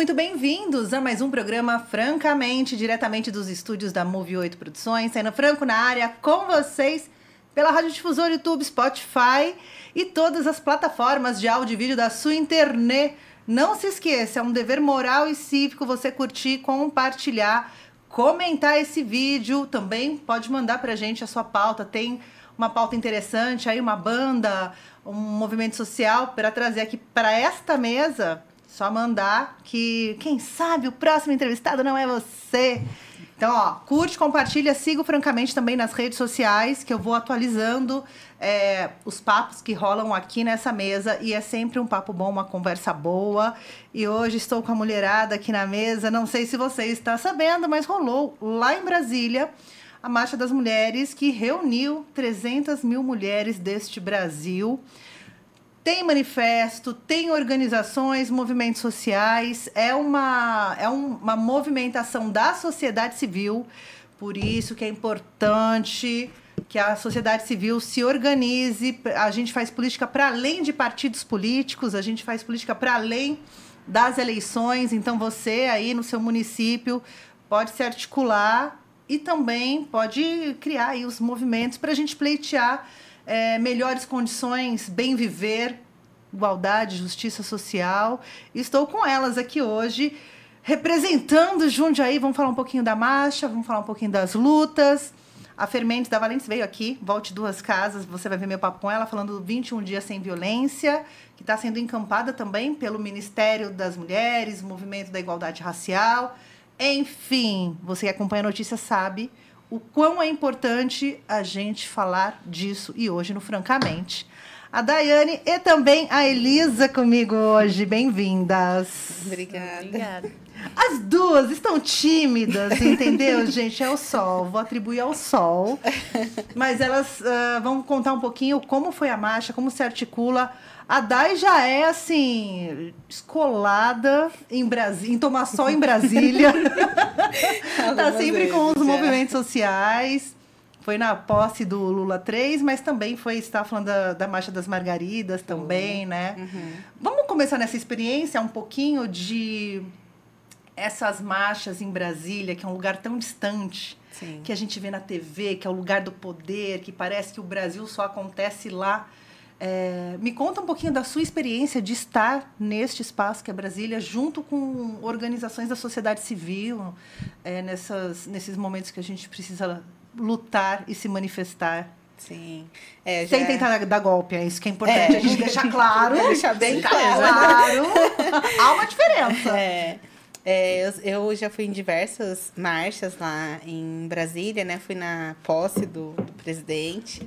muito bem-vindos a mais um programa Francamente, diretamente dos estúdios da Move 8 Produções, saindo franco na área com vocês pela Rádio Difusor, YouTube, Spotify e todas as plataformas de áudio e vídeo da sua internet. Não se esqueça, é um dever moral e cívico você curtir, compartilhar, comentar esse vídeo. Também pode mandar pra gente a sua pauta, tem uma pauta interessante aí, uma banda, um movimento social para trazer aqui para esta mesa. Só mandar que, quem sabe, o próximo entrevistado não é você. Então, ó, curte, compartilha, siga o Francamente também nas redes sociais, que eu vou atualizando os papos que rolam aqui nessa mesa. E é sempre um papo bom, uma conversa boa. E hoje estou com a mulherada aqui na mesa. Não sei se você está sabendo, mas rolou lá em Brasília a Marcha das Mulheres, que reuniu 300 mil mulheres deste Brasil. Tem manifesto, tem organizações, movimentos sociais, é uma movimentação da sociedade civil, por isso que é importante que a sociedade civil se organize. A gente faz política para além de partidos políticos, a gente faz política para além das eleições, então você aí no seu município pode se articular e também pode criar aí os movimentos para a gente pleitear melhores condições, bem viver, igualdade, justiça social. Estou com elas aqui hoje, representando Jundiaí. Vamos falar um pouquinho da marcha, vamos falar um pouquinho das lutas. A Fermentes da Valentes veio aqui, Volte Duas Casas, você vai ver meu papo com ela, falando do 21 Dias Sem Violência, que está sendo encampada também pelo Ministério das Mulheres, Movimento da Igualdade Racial. Enfim, você que acompanha a notícia sabe o quão é importante a gente falar disso. E hoje, no Francamente, a Daiane e também a Elisa comigo hoje. Bem-vindas. Obrigada. As duas estão tímidas, entendeu, gente? É o sol, vou atribuir ao sol. Mas elas vão contar um pouquinho como foi a marcha, como se articula. A Dai já é, assim, escolada em Brasília, em tomar sol em Brasília. Está sempre com os movimentos sociais. Foi na posse do Lula 3, mas também foi, você estava falando da Marcha das Margaridas também, né? Uhum. Vamos começar nessa experiência, um pouquinho de essas marchas em Brasília, que é um lugar tão distante, sim, que a gente vê na TV, que é o lugar do poder, que parece que o Brasil só acontece lá. Me conta um pouquinho da sua experiência de estar neste espaço que é Brasília, junto com organizações da sociedade civil, nesses momentos que a gente precisa lutar e se manifestar. Sim. Sem tentar dar golpe, é isso que é importante a gente deixar claro. Deixar bem claro. Há uma diferença. Eu já fui em diversas marchas lá em Brasília, né? Fui na posse do presidente.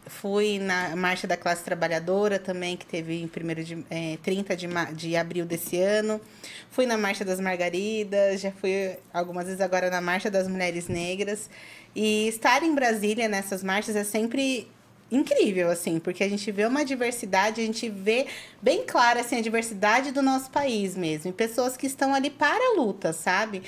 Fui na Marcha da Classe Trabalhadora também, que teve em 30 de abril desse ano. Fui na Marcha das Margaridas, já fui algumas vezes agora na Marcha das Mulheres Negras. E estar em Brasília nessas marchas é sempre incrível, assim, porque a gente vê uma diversidade, a gente vê bem clara, assim, a diversidade do nosso país mesmo. E pessoas que estão ali para a luta, sabe?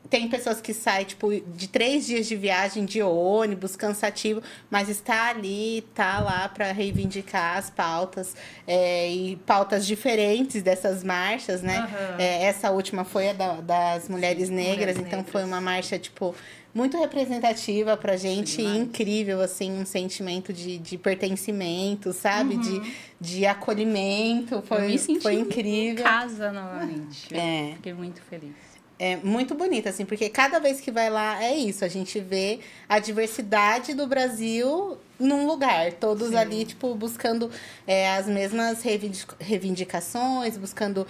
Tem pessoas que saem, tipo, de 3 dias de viagem de ônibus, cansativo, mas está ali, está lá para reivindicar as pautas, e pautas diferentes dessas marchas, né? Uhum. Essa última foi a das Mulheres Negras, então foi uma marcha, tipo, muito representativa pra gente, incrível, assim, um sentimento de pertencimento, sabe? Uhum. De acolhimento, foi incrível. Em casa novamente, fiquei muito feliz. É muito bonito, assim, porque cada vez que vai lá é isso, a gente vê a diversidade do Brasil num lugar, todos sim, ali, tipo, buscando as mesmas reivindicações, buscando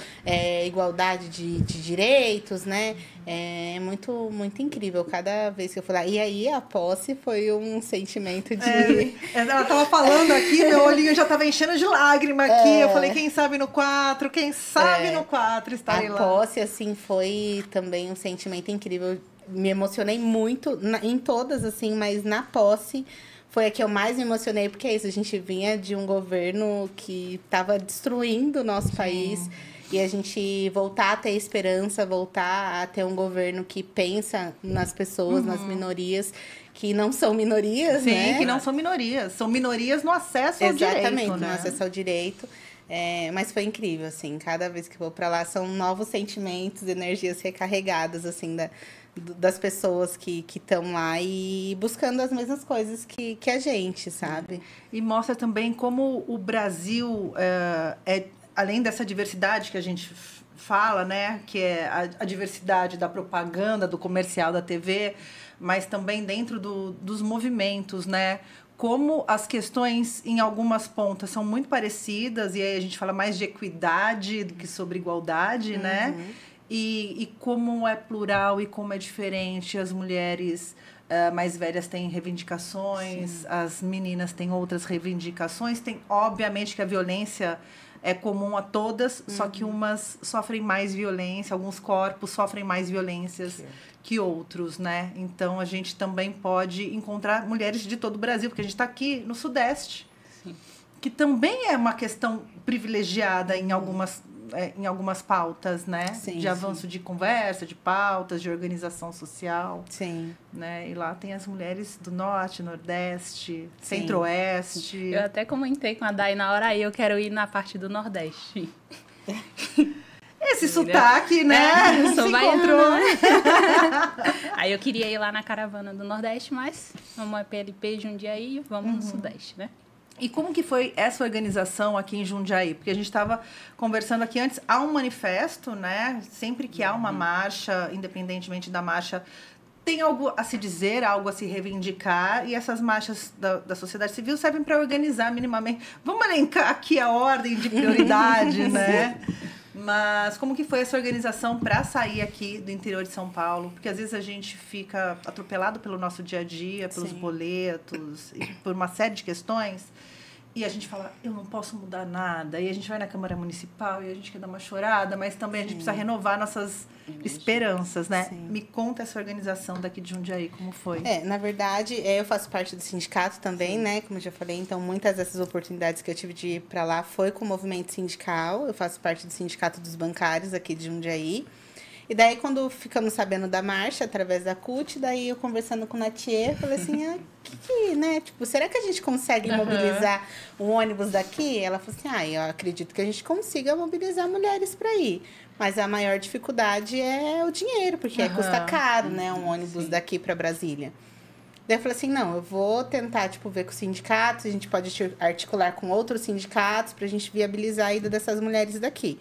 igualdade de direitos, né? É muito, muito incrível cada vez que eu fui lá. E aí, a posse foi um sentimento de... ela tava falando aqui, meu olhinho já tava enchendo de lágrima aqui. Eu falei, quem sabe no 4, quem sabe no 4 estarei lá. A posse, assim, foi também um sentimento incrível. Me emocionei muito em todas, assim, mas na posse foi a que eu mais me emocionei, porque é isso, a gente vinha de um governo que estava destruindo o nosso país, e a gente voltar a ter esperança, voltar a ter um governo que pensa nas pessoas, nas minorias, que não são minorias, sim, né? Sim, que não são minorias, são minorias no acesso ao direito, exatamente, né? No acesso ao direito. Mas foi incrível, assim, cada vez que eu vou pra lá são novos sentimentos, energias recarregadas, assim, das pessoas que estão lá e buscando as mesmas coisas que a gente, sabe? E mostra também como o Brasil, além dessa diversidade que a gente fala, né, que é a diversidade da propaganda, do comercial, da TV, mas também dentro dos movimentos, né? Como as questões em algumas pontas são muito parecidas, e aí a gente fala mais de equidade do que sobre igualdade, né? E como é plural e como é diferente. As mulheres mais velhas têm reivindicações, sim, as meninas têm outras reivindicações. Tem, obviamente, que a violência é comum a todas, só que umas sofrem mais violência, alguns corpos sofrem mais violências que outros, né? Então, a gente também pode encontrar mulheres de todo o Brasil, porque a gente está aqui no Sudeste, sim, que também é uma questão privilegiada em algumas pautas, né? Sim, de avanço, sim, de conversa, de pautas, de organização social. Sim. Né? E lá tem as mulheres do Norte, Nordeste, sim, Centro-Oeste. Eu até comentei com a Day na hora aí, eu quero ir na parte do Nordeste. Esse sotaque, né? Se encontrou. Né? Aí eu queria ir lá na caravana do Nordeste, mas vamos a PLP Jundiaí, vamos no Sudeste, né? E como que foi essa organização aqui em Jundiaí? Porque a gente estava conversando aqui antes, há um manifesto, né? Sempre que há uma marcha, independentemente da marcha, tem algo a se dizer, algo a se reivindicar, e essas marchas da sociedade civil servem para organizar minimamente. Vamos elencar aqui a ordem de prioridade, né? Mas como que foi essa organização para sair aqui do interior de São Paulo? Porque às vezes a gente fica atropelado pelo nosso dia a dia, pelos sim, boletos, e por uma série de questões, e a gente fala, eu não posso mudar nada. E a gente vai na Câmara Municipal e a gente quer dar uma chorada, mas também a gente precisa renovar nossas esperanças, né? Sim. Me conta essa organização daqui de Jundiaí, como foi? Na verdade, eu faço parte do sindicato também, sim, né? Como eu já falei, então muitas dessas oportunidades que eu tive de ir para lá foi com o movimento sindical. Eu faço parte do Sindicato dos Bancários aqui de Jundiaí. E daí, quando ficamos sabendo da marcha, através da CUT, daí eu conversando com o Natier, falei assim, né? Tipo, será que a gente consegue mobilizar um ônibus daqui? Ela falou assim, eu acredito que a gente consiga mobilizar mulheres para ir. Mas a maior dificuldade é o dinheiro, porque custa caro, né? Um ônibus, sim, daqui para Brasília. Daí eu falei assim, não, eu vou tentar, ver com os sindicatos, a gente pode articular com outros sindicatos para a gente viabilizar a ida dessas mulheres daqui.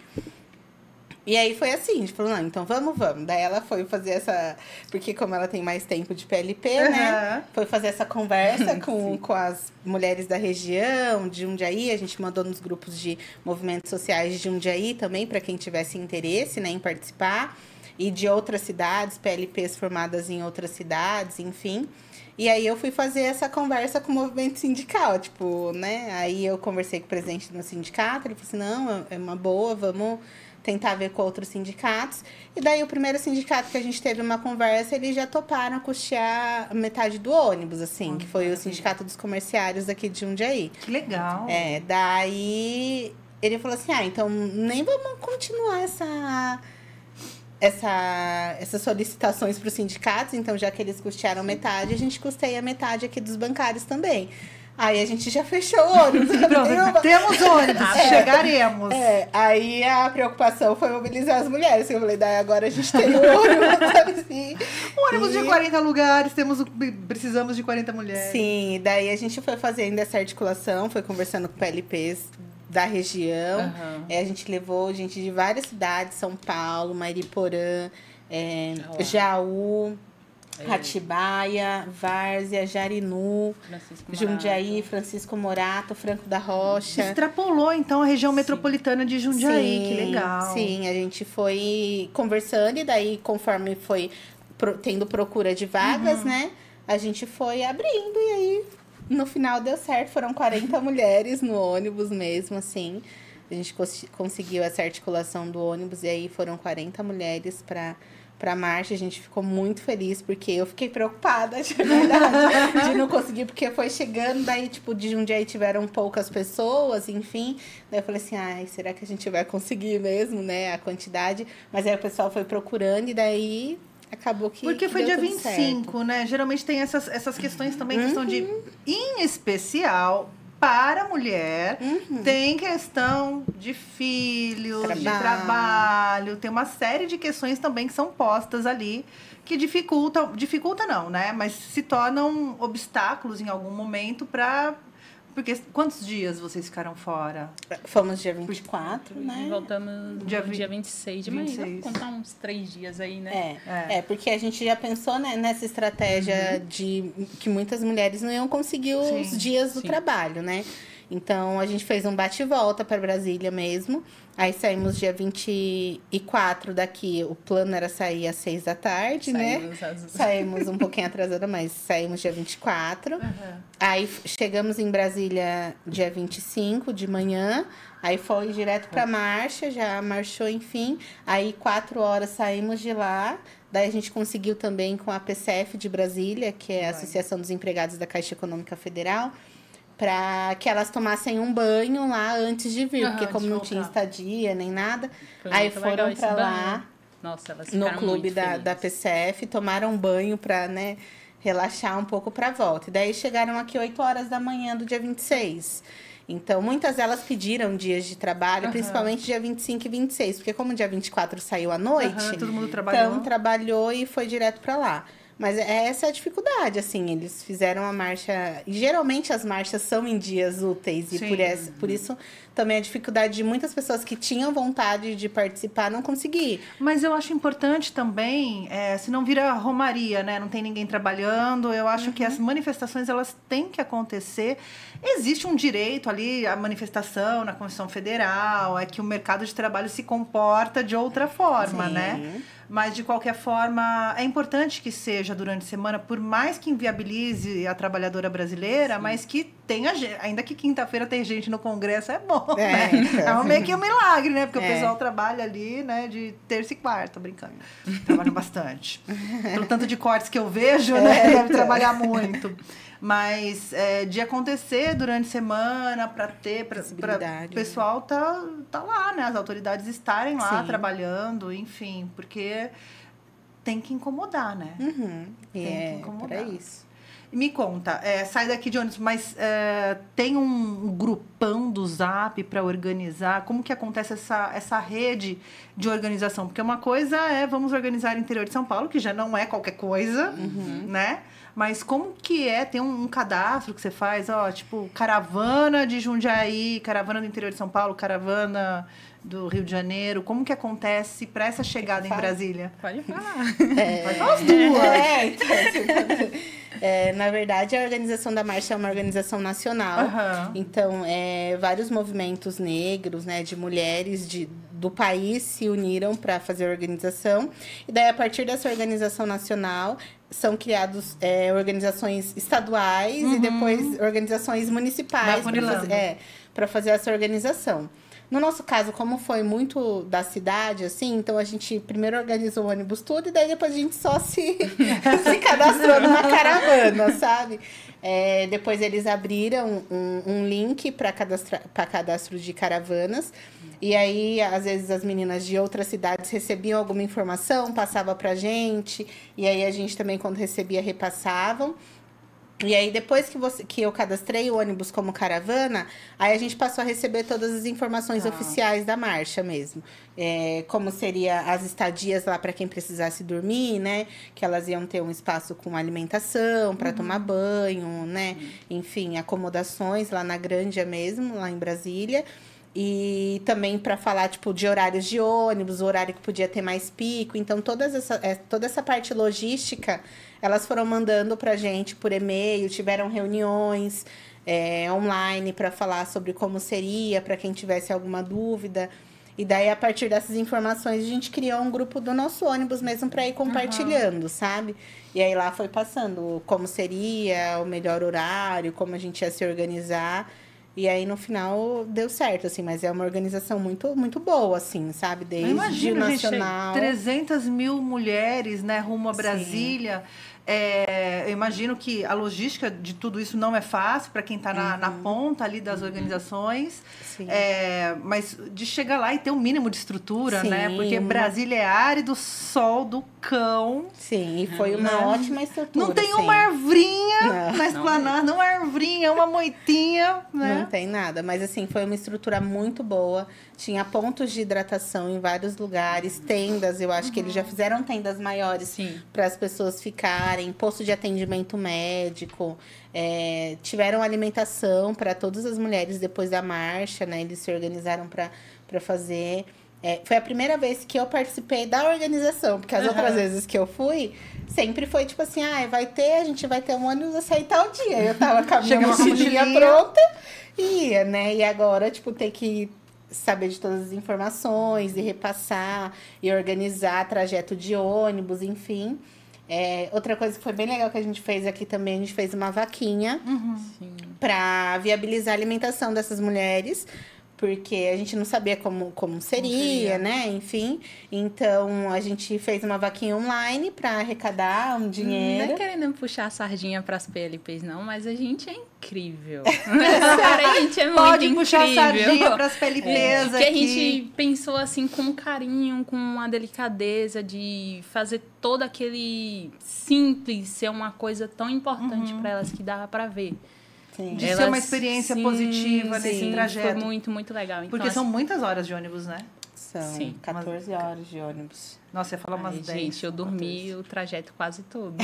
E aí foi assim, a gente falou, não, então vamos. Daí ela foi fazer essa... Porque como ela tem mais tempo de PLP, né? Foi fazer essa conversa com as mulheres da região, de Jundiaí. A gente mandou nos grupos de movimentos sociais de Jundiaí também, para quem tivesse interesse, né, em participar. E de outras cidades, PLPs formadas em outras cidades, enfim. E aí eu fui fazer essa conversa com o movimento sindical, né? Aí eu conversei com o presidente do meu sindicato, ele falou assim, não, é uma boa, vamos tentar ver com outros sindicatos. E daí o primeiro sindicato que a gente teve uma conversa, eles já toparam custear metade do ônibus, assim, que foi o Sindicato dos Comerciários aqui de Jundiaí. Que legal! Daí ele falou assim, então nem vamos continuar essas solicitações para os sindicatos, então já que eles custearam metade, a gente custeia metade aqui dos bancários também. Aí a gente já fechou o ônibus. Temos ônibus, chegaremos. Aí a preocupação foi mobilizar as mulheres. Eu falei, daí agora a gente tem o ônibus. Assim, ônibus de 40 lugares, precisamos de 40 mulheres. Sim, daí a gente foi fazendo essa articulação, foi conversando com PLPs da região. A gente levou gente de várias cidades, São Paulo, Mariporã, Jaú, Atibaia, Várzea, Jarinu, Jundiaí, Francisco Morato, Franco da Rocha. Extrapolou, então, a região metropolitana de Jundiaí, sim, que legal. Sim, a gente foi conversando e daí, conforme foi tendo procura de vagas, né, a gente foi abrindo e aí, no final deu certo, foram 40 mulheres no ônibus mesmo, assim. A gente conseguiu essa articulação do ônibus e aí foram 40 mulheres para a marcha. A gente ficou muito feliz, porque eu fiquei preocupada, de verdade, de não conseguir, porque foi chegando, daí, de Jundiaí tiveram poucas pessoas, enfim. Daí eu falei assim, será que a gente vai conseguir mesmo, né, a quantidade? Mas aí o pessoal foi procurando e daí acabou que porque foi dia 25, certo. Né? Geralmente tem essas questões também, questão de, em especial, para a mulher tem questão de filhos, de trabalho, tem uma série de questões também que são postas ali que dificulta não, né? Mas se tornam obstáculos em algum momento para... Porque quantos dias vocês ficaram fora? Fomos dia 24, né? E voltamos dia 26 de manhã. Vamos contar uns 3 dias aí, né? Porque a gente já pensou, né, nessa estratégia de que muitas mulheres não iam conseguir os dias do trabalho, né? Então, a gente fez um bate-volta para Brasília mesmo. Aí saímos dia 24 daqui. O plano era sair às 6 da tarde, Saímos um pouquinho atrasada, mas saímos dia 24. Aí chegamos em Brasília dia 25 de manhã. Aí foi direto para marcha, já marchou, enfim. Aí 4 horas saímos de lá. Daí a gente conseguiu também com a PCF de Brasília, que é a Associação dos Empregados da Caixa Econômica Federal, para que elas tomassem um banho lá antes de vir, porque como não tinha estadia nem nada, aí foram para lá. Nossa, elas no clube da PCF, tomaram um banho para, né, relaxar um pouco para volta. E daí chegaram aqui 8 horas da manhã do dia 26. Então, muitas delas pediram dias de trabalho, principalmente dia 25 e 26, porque como dia 24 saiu à noite, todo mundo trabalhou. Então trabalhou e foi direto para lá. Mas essa é a dificuldade, assim, eles fizeram a marcha... E geralmente as marchas são em dias úteis, e por isso também a dificuldade de muitas pessoas que tinham vontade de participar não conseguir. Mas eu acho importante também, se não vira romaria, né? Não tem ninguém trabalhando, eu acho que as manifestações, elas têm que acontecer. Existe um direito ali, a manifestação na Constituição Federal, é que o mercado de trabalho se comporta de outra forma, né? Mas, de qualquer forma, é importante que seja durante a semana, por mais que inviabilize a trabalhadora brasileira, mas que tenha gente. Ainda que quinta-feira tem gente no Congresso, é bom, né? É meio que um milagre, né? Porque o pessoal trabalha ali, né, de terça e quarta, tô brincando. Trabalham bastante. Pelo tanto de cortes que eu vejo, né? Deve trabalhar muito. Mas de acontecer durante a semana, para o pessoal tá lá, né? As autoridades estarem lá trabalhando, enfim, porque tem que incomodar, né? Tem que incomodar. Para isso. Me conta, sai daqui de ônibus, mas tem um grupão do Zap para organizar? Como que acontece essa rede de organização? Porque uma coisa vamos organizar o interior de São Paulo, que já não é qualquer coisa, né? Mas como que tem um cadastro que você faz, tipo, caravana de Jundiaí, caravana do interior de São Paulo, caravana do Rio de Janeiro, como que acontece para essa chegada em Brasília? Pode falar. Pode falar as duas. Na verdade, a organização da marcha é uma organização nacional. Então, vários movimentos negros, né, de mulheres do país se uniram para fazer a organização. E daí, a partir dessa organização nacional, são criadas organizações estaduais e depois organizações municipais para fazer essa organização. No nosso caso, como foi muito da cidade, assim, então a gente primeiro organizou o ônibus tudo e daí depois a gente só se cadastrou numa caravana, sabe? Depois eles abriram um link para cadastro de caravanas. E aí, às vezes, as meninas de outras cidades recebiam alguma informação, passava pra gente. E aí, a gente também, quando recebia, repassavam. E aí, depois que eu cadastrei o ônibus como caravana, aí a gente passou a receber todas as informações oficiais da marcha mesmo. Como seria as estadias lá para quem precisasse dormir, né? Que elas iam ter um espaço com alimentação, para tomar banho, né? Enfim, acomodações lá na Grândia mesmo, lá em Brasília. E também para falar, tipo, de horários de ônibus, o horário que podia ter mais pico. Então, toda essa parte logística, elas foram mandando pra gente por e-mail, tiveram reuniões online para falar sobre como seria, para quem tivesse alguma dúvida. E daí, a partir dessas informações, a gente criou um grupo do nosso ônibus mesmo para ir compartilhando, sabe? E aí, lá foi passando como seria, o melhor horário, como a gente ia se organizar. E aí, no final, deu certo, assim. Mas é uma organização muito, muito boa, assim, sabe? Desde o nacional... Gente, 300 mil mulheres, né? Rumo a Brasília. eu imagino que a logística de tudo isso não é fácil para quem está na ponta ali das organizações. Sim. Mas de chegar lá e ter um mínimo de estrutura, Sim. né? Porque Brasília é árido, sol do cão. Sim, e foi uma ótima estrutura. Não tem assim. uma arvrinha na esplanada, não é arvrinha, é uma moitinha, né? Não tem nada, mas assim, foi uma estrutura muito boa. Tinha pontos de hidratação em vários lugares, tendas, eu acho que eles já fizeram tendas maiores para as pessoas ficarem, posto de atendimento médico, tiveram alimentação para todas as mulheres depois da marcha, né? Eles se organizaram para fazer. Foi a primeira vez que eu participei da organização, porque as outras vezes que eu fui, sempre foi tipo assim, a gente vai ter um ônibus a sair tal dia. Eu tava com a minha mochilinha pronta e ia, né? E agora, tipo, ter que saber de todas as informações e repassar e organizar trajeto de ônibus, enfim. Outra coisa que foi bem legal que a gente fez aqui também, a gente fez uma vaquinha para viabilizar a alimentação dessas mulheres, porque a gente não sabia como seria, né? Enfim, então a gente fez uma vaquinha online para arrecadar um dinheiro. Não é querendo puxar a sardinha para as PLPs, não, mas a gente é incrível. Sério, a gente é muito Pode incrível. puxar a sardinha para as PLPs Porque aqui. a gente pensou assim com carinho, com a delicadeza de fazer todo aquele simples ser uma coisa tão importante para elas que dava para ver. Sim. De ser uma experiência positiva nesse trajeto. Foi muito, muito legal. Então, Porque são muitas horas de ônibus, né? São 14 horas de ônibus. Nossa, ia falar umas 10. Gente, eu dormi o trajeto quase todo.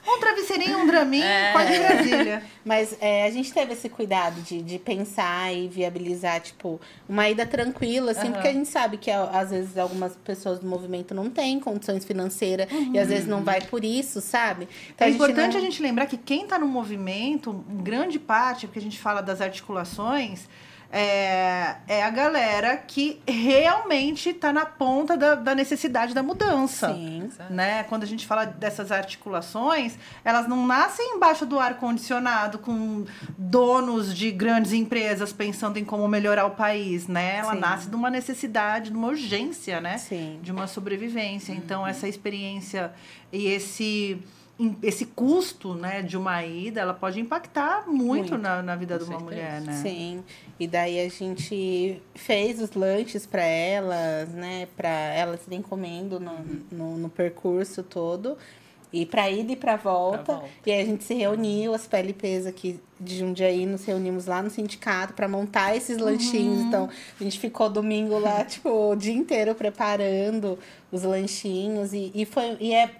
Um travesseirinho, um draminho, quase Brasília. Mas a gente teve esse cuidado de pensar e viabilizar, tipo, uma ida tranquila, assim, porque a gente sabe que às vezes algumas pessoas do movimento não têm condições financeiras e às vezes não vai por isso, sabe? Então, É importante a gente lembrar que quem está no movimento, grande parte, porque a gente fala das articulações, é a galera que realmente está na ponta da necessidade da mudança. Sim. Né? Quando a gente fala dessas articulações, elas não nascem embaixo do ar-condicionado com donos de grandes empresas pensando em como melhorar o país, né? Ela nasce de uma necessidade, de uma urgência, né? Sim. De uma sobrevivência. Então, essa experiência e esse custo, né, de uma ida, ela pode impactar muito. Na vida de uma mulher, né? Sim. E daí a gente fez os lanches para elas, né? Para elas irem comendo no percurso todo. E para ida e para volta. E aí a gente se reuniu, as PLPs aqui de Jundiaí, nos reunimos lá no sindicato para montar esses lanchinhos. Então, a gente ficou domingo lá, tipo, o dia inteiro preparando os lanchinhos.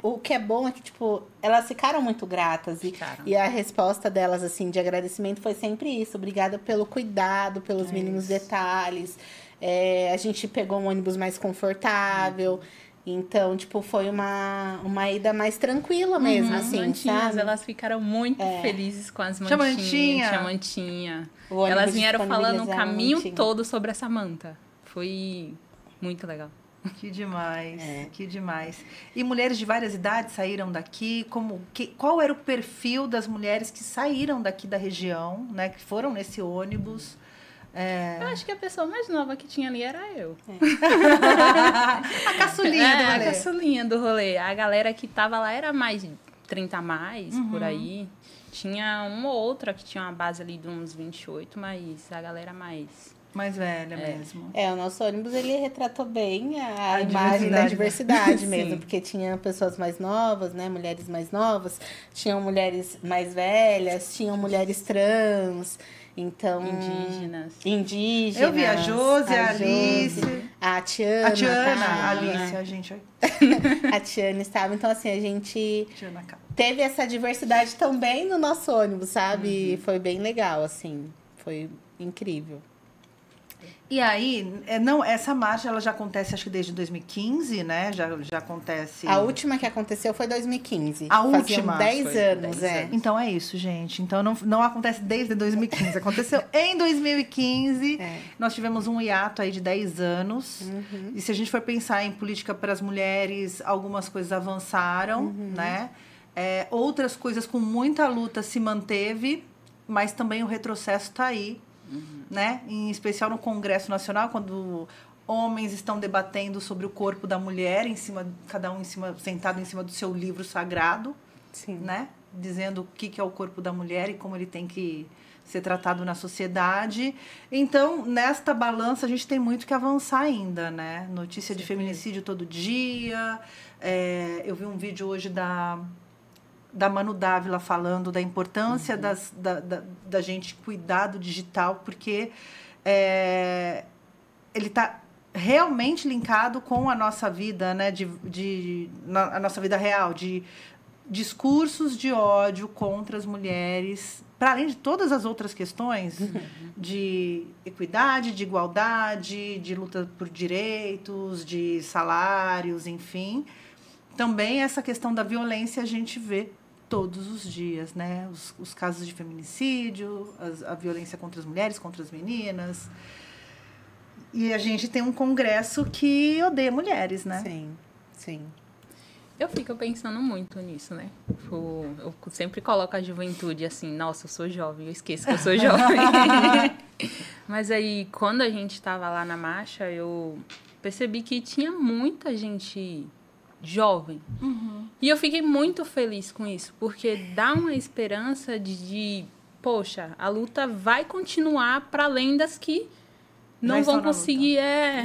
O que é bom é que, tipo, elas ficaram muito gratas. E a resposta delas, assim, de agradecimento foi sempre isso. Obrigada pelo cuidado, pelos mínimos detalhes. A gente pegou um ônibus mais confortável. Então, tipo, foi uma ida mais tranquila mesmo, assim, sabe? Elas ficaram muito felizes com as mantinhas. Chamantinha. Elas vieram falando o caminho todo sobre essa manta. Foi muito legal. Que demais, que demais. E mulheres de várias idades saíram daqui? Qual era o perfil das mulheres que saíram daqui da região, né? Que foram nesse ônibus? Eu acho que a pessoa mais nova que tinha ali era eu. A caçulinha do rolê. A caçulinha do rolê. A galera que tava lá era mais 30 a mais, por aí. Tinha uma ou outra que tinha uma base ali de uns 28, mas a galera mais velha mesmo. O nosso ônibus, ele retratou bem a imagem da diversidade mesmo, porque tinha pessoas mais novas, né, mulheres mais novas, tinham mulheres mais velhas, tinham mulheres trans, então... Indígenas. Eu vi a Josi, a Alice. A Tiana. A Alice, a gente... A Tiana estava, então assim, a gente teve essa diversidade também no nosso ônibus, sabe? E foi bem legal, assim, foi incrível. E aí, essa marcha ela já acontece, acho que desde 2015, né? Já acontece... A última que aconteceu foi 2015. A última? 10 anos, Então é isso, gente. Então não acontece desde 2015. Aconteceu em 2015. Nós tivemos um hiato aí de 10 anos. E se a gente for pensar em política para as mulheres, algumas coisas avançaram, né? Outras coisas com muita luta se manteve, mas também o retrocesso está aí. Né? Em especial no Congresso Nacional, quando homens estão debatendo sobre o corpo da mulher, cada um sentado em cima do seu livro sagrado. Sim. né? Dizendo o que é o corpo da mulher e como ele tem que ser tratado na sociedade. Então, nesta balança, a gente tem muito que avançar ainda, né? Notícia de feminicídio todo dia. Eu vi um vídeo hoje da Manu Dávila falando da importância da gente cuidar do digital, porque ele está realmente linkado com a nossa vida, né? A nossa vida real, de discursos de ódio contra as mulheres, para além de todas as outras questões de equidade, de igualdade, de luta por direitos, de salários, enfim. Também essa questão da violência a gente vê todos os dias, né? Os casos de feminicídio, a violência contra as mulheres, contra as meninas. E a gente tem um congresso que odeia mulheres, né? Sim, sim. Eu fico pensando muito nisso, né? Eu sempre coloco a juventude assim, nossa, eu sou jovem, eu esqueço que eu sou jovem. Mas aí, quando a gente estava lá na marcha, eu percebi que tinha muita gente jovem. E eu fiquei muito feliz com isso, porque dá uma esperança poxa, a luta vai continuar para além das que não vão conseguir,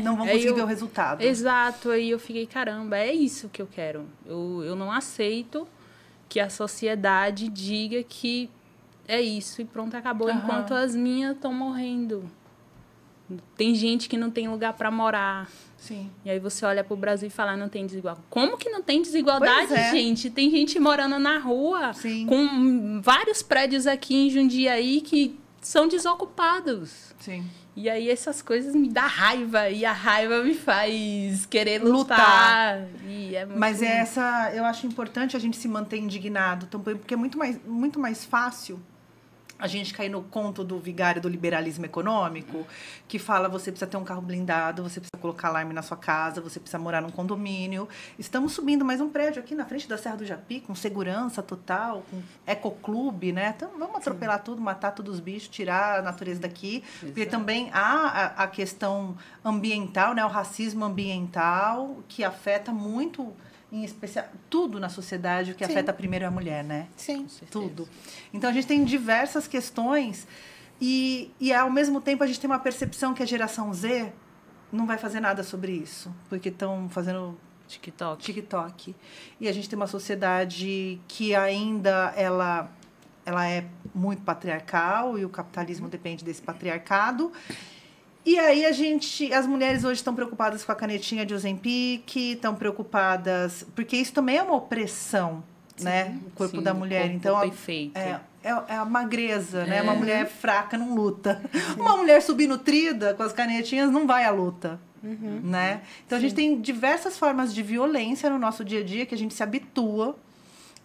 não vão conseguir ver o resultado. Exato, aí eu fiquei, caramba, é isso que eu quero. Eu não aceito que a sociedade diga que é isso e pronto, acabou, enquanto as minhas estão morrendo. Tem gente que não tem lugar para morar. Sim. E aí você olha pro Brasil e fala, não tem desigualdade. Como que não tem desigualdade, gente? Tem gente morando na rua, com vários prédios aqui em Jundiaí que são desocupados. Sim. E aí essas coisas me dá raiva, e a raiva me faz querer lutar. E é muito... Mas eu acho importante a gente se manter indignado também, porque é muito mais fácil a gente cair no conto do vigário do liberalismo econômico, que fala você precisa ter um carro blindado, você precisa colocar alarme na sua casa, você precisa morar num condomínio. Estamos subindo mais um prédio aqui na frente da Serra do Japi, com segurança total, com ecoclube, né? Então vamos atropelar tudo, matar todos os bichos, tirar a natureza daqui. Exato. Porque também há a questão ambiental, né? O racismo ambiental, que afeta muito... em especial, tudo na sociedade, o que afeta primeiro é a mulher, né? Sim. Tudo. Então, a gente tem diversas questões e, ao mesmo tempo, a gente tem uma percepção que a geração Z não vai fazer nada sobre isso, porque estão fazendo TikTok. E a gente tem uma sociedade que ainda ela é muito patriarcal e o capitalismo depende desse patriarcado. E aí as mulheres hoje estão preocupadas com a canetinha de Ozempic, estão preocupadas, porque isso também é uma opressão, né? O corpo da mulher. Então, perfeito. É a magreza, né? Uma mulher fraca não luta. Uma mulher subnutrida com as canetinhas não vai à luta, né? Então, a gente tem diversas formas de violência no nosso dia a dia que a gente se habitua.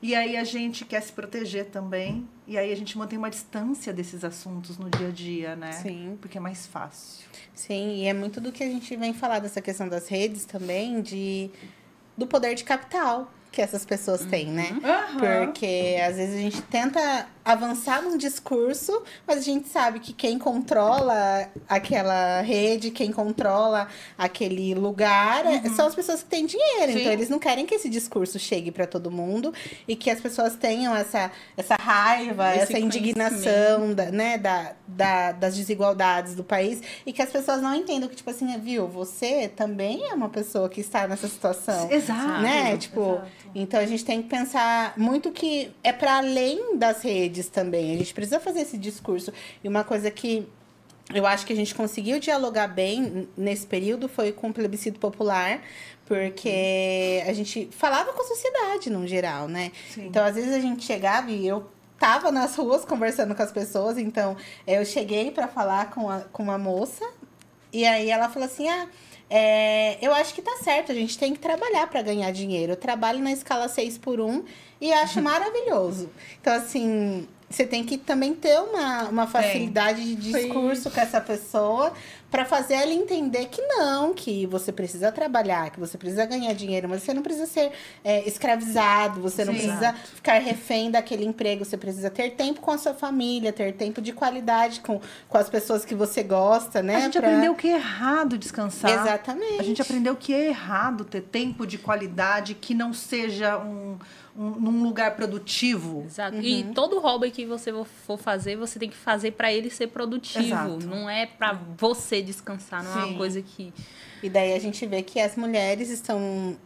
E aí a gente quer se proteger também. E aí a gente mantém uma distância desses assuntos no dia a dia, né? Sim. Porque é mais fácil. Sim, e é muito do que a gente vem falar dessa questão das redes também, do poder de capital que essas pessoas têm, né? Porque às vezes a gente tenta avançar num discurso, mas a gente sabe que quem controla aquela rede, quem controla aquele lugar, são as pessoas que têm dinheiro. Sim. Então, eles não querem que esse discurso chegue para todo mundo e que as pessoas tenham essa raiva, essa indignação das desigualdades do país e que as pessoas não entendam que, tipo assim, viu, você também é uma pessoa que está nessa situação. Exato. Né? Tipo, exato. Então, a gente tem que pensar muito que é para além das redes também. A gente precisa fazer esse discurso. E uma coisa que eu acho que a gente conseguiu dialogar bem nesse período foi com o plebiscito popular, porque a gente falava com a sociedade, no geral, né? Sim. Então, às vezes, a gente chegava e eu tava nas ruas conversando com as pessoas, então eu cheguei para falar com uma moça, e aí ela falou assim, eu acho que tá certo, a gente tem que trabalhar para ganhar dinheiro. Eu trabalho na escala 6x1 e acho maravilhoso. Então, assim, você tem que também ter uma facilidade de discurso com essa pessoa para fazer ela entender que não, que você precisa trabalhar, que você precisa ganhar dinheiro, mas você não precisa ser escravizado, você não precisa ficar refém daquele emprego, você precisa ter tempo com a sua família, ter tempo de qualidade com as pessoas que você gosta, né? A gente aprendeu que é errado descansar. Exatamente. A gente aprendeu que é errado ter tempo de qualidade que não seja num lugar produtivo. Exato. E todo hobby que você for fazer, você tem que fazer para ele ser produtivo. Exato. Não é para você descansar, não é uma coisa que... E daí a gente vê que as mulheres estão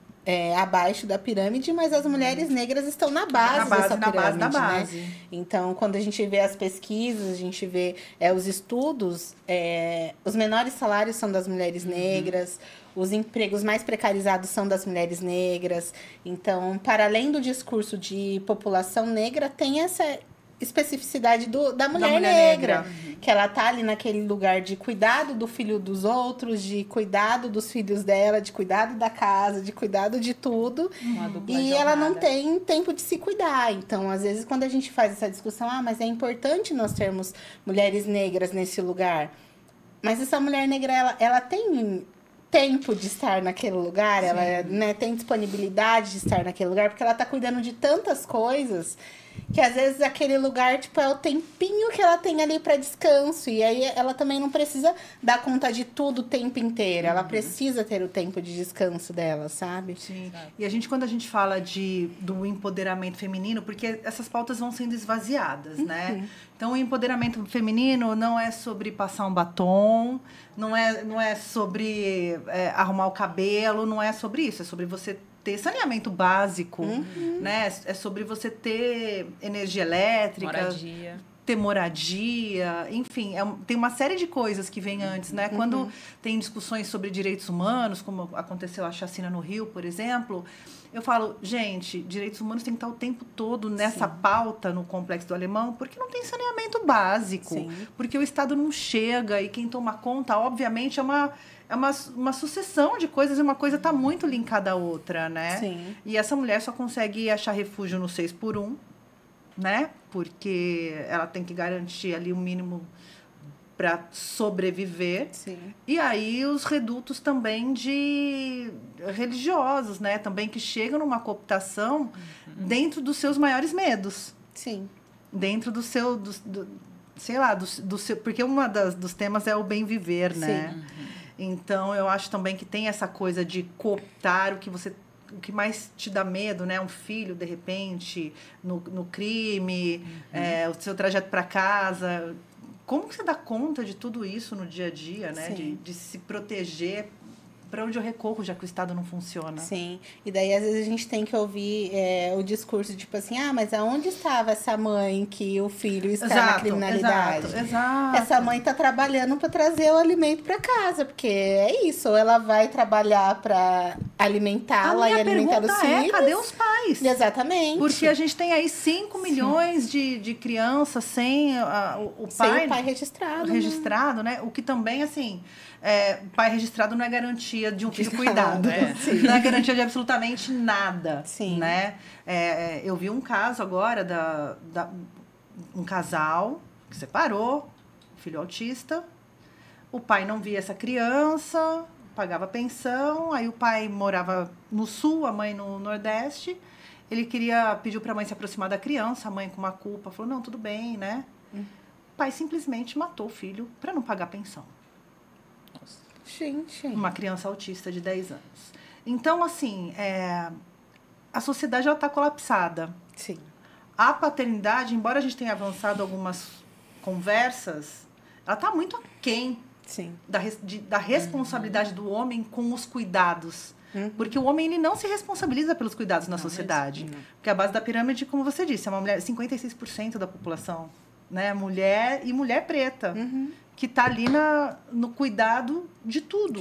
abaixo da pirâmide, mas as mulheres negras estão na base dessa pirâmide, na base. né? Então, quando a gente vê as pesquisas, a gente vê os estudos, os menores salários são das mulheres negras, os empregos mais precarizados são das mulheres negras. Então, para além do discurso de população negra, tem essa especificidade da mulher negra. Que ela tá ali naquele lugar de cuidado do filho dos outros, de cuidado dos filhos dela, de cuidado da casa, de cuidado de tudo. E ela não tem tempo de se cuidar. Então, às vezes, quando a gente faz essa discussão, mas é importante nós termos mulheres negras nesse lugar. Mas essa mulher negra, ela tem tempo de estar naquele lugar, ela tem disponibilidade de estar naquele lugar, porque ela tá cuidando de tantas coisas que às vezes aquele lugar, tipo, é o tempinho que ela tem ali para descanso. E aí ela também não precisa dar conta de tudo o tempo inteiro. Ela precisa ter o tempo de descanso dela, sabe? Sim. E quando a gente fala do empoderamento feminino, porque essas pautas vão sendo esvaziadas, né? Então, o empoderamento feminino não é sobre passar um batom, não é sobre arrumar o cabelo, não é sobre isso. É sobre você ter saneamento básico, né? É sobre você ter energia elétrica, ter moradia, enfim, tem uma série de coisas que vem antes, né? Quando tem discussões sobre direitos humanos, como aconteceu a chacina no Rio, por exemplo, eu falo, gente, direitos humanos tem que estar o tempo todo nessa pauta no Complexo do Alemão, porque não tem saneamento básico, porque o Estado não chega e quem toma conta, obviamente, é uma sucessão de coisas e uma coisa está muito linkada à outra, né? Sim. E essa mulher só consegue achar refúgio no 6x1, né? Porque ela tem que garantir ali o mínimo para sobreviver. Sim. E aí os redutos também de religiosos, né? Também que chegam numa cooptação dentro dos seus maiores medos. Sim. Dentro do seu... sei lá, do seu... Porque dos temas é o bem viver, né? Sim. Então, eu acho também que tem essa coisa de cooptar o que mais te dá medo, né? Um filho, de repente, no crime, o seu trajeto para casa. Como que você dá conta de tudo isso no dia a dia, né? De se proteger. Para onde eu recorro, já que o Estado não funciona? Sim. E daí, às vezes, a gente tem que ouvir o discurso, tipo assim, mas aonde estava essa mãe que o filho está na criminalidade? Exato. Essa mãe está trabalhando para trazer o alimento para casa, porque é isso. Ou ela vai trabalhar para alimentá-la e alimentar os filhos. Cadê os pais? Exatamente. Porque a gente tem aí 5 milhões de crianças sem o pai... Sem o pai registrado. Registrado, né? O que também, assim... pai registrado não é garantia de um filho cuidado. Não é garantia de absolutamente nada. Sim. Né? Eu vi um caso agora um casal que separou, filho autista, o pai não via essa criança, pagava pensão, aí o pai morava no sul, a mãe no nordeste, ele pediu para a mãe se aproximar da criança, a mãe com uma culpa falou, não, tudo bem, né? O pai simplesmente matou o filho para não pagar pensão. Gente. Uma criança autista de 10 anos. Então, assim, a sociedade está colapsada. Sim. A paternidade, embora a gente tenha avançado algumas conversas, ela está muito aquém da responsabilidade do homem com os cuidados. Porque o homem ele não se responsabiliza pelos cuidados na sociedade. Porque a base da pirâmide, como você disse, é uma mulher, 56% da população, né? Mulher e mulher preta. Que está ali no cuidado de tudo.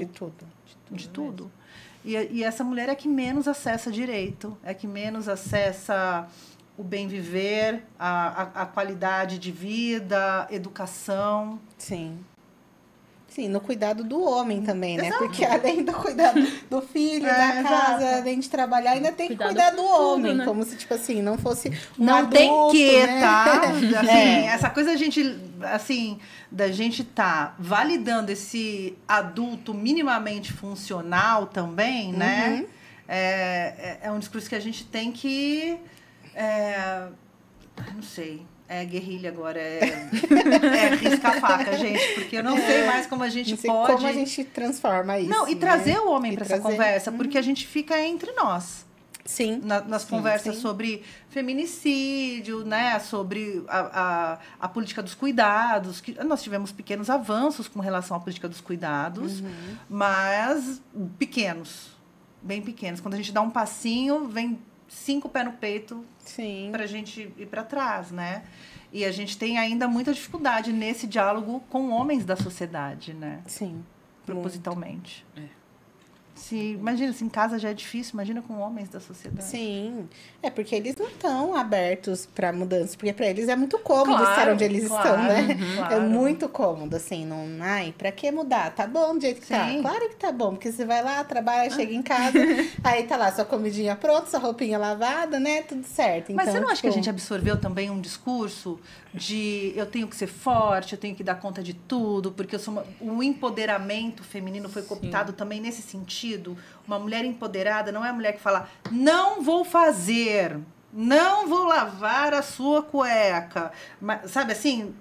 De tudo. E essa mulher é que menos acessa direito, é que menos acessa o bem viver, a qualidade de vida, educação. Sim. Sim, no cuidado do homem também, né? Exato. Porque além do cuidado do filho, da casa, exato. além de trabalhar, ainda tem que cuidar do homem. Tudo, né? Como se, tipo assim, não fosse não adulto, tem que, né? tá? Assim, essa coisa da gente tá validando esse adulto minimamente funcional também, né? É um discurso que a gente tem que... não sei... guerrilha agora, risca a faca, gente, porque eu não sei mais como a gente pode... Como a gente transforma isso. Não, e trazer o homem para essa conversa, porque a gente fica entre nós. Sim. Nas sim, conversas sim. sobre feminicídio, né? Sobre a política dos cuidados. Que nós tivemos pequenos avanços com relação à política dos cuidados, mas pequenos, bem pequenos. Quando a gente dá um passinho, vem 5 pés no peito Sim. para a gente ir para trás, né? E a gente tem ainda muita dificuldade nesse diálogo com homens da sociedade, né? Sim. Propositalmente. Imagina, se em casa já é difícil, imagina com homens da sociedade. Sim, é porque eles não estão abertos para mudança, porque para eles é muito cômodo Claro, estar onde eles claro, estão, né? claro. É muito cômodo, assim, não, ai, pra que mudar? Tá bom do jeito que tá. Sim. Claro que tá bom, porque você vai lá, trabalha, chega em casa, aí tá lá sua comidinha pronta, sua roupinha lavada, né? Tudo certo. Mas Então, você não acha que a tipo, gente absorveu também um discurso de eu tenho que ser forte, eu tenho que dar conta de tudo, porque o empoderamento feminino foi cooptado também nesse sentido? Uma mulher empoderada não é a mulher que fala, não vou fazer, não vou lavar a sua cueca. Mas, sabe assim,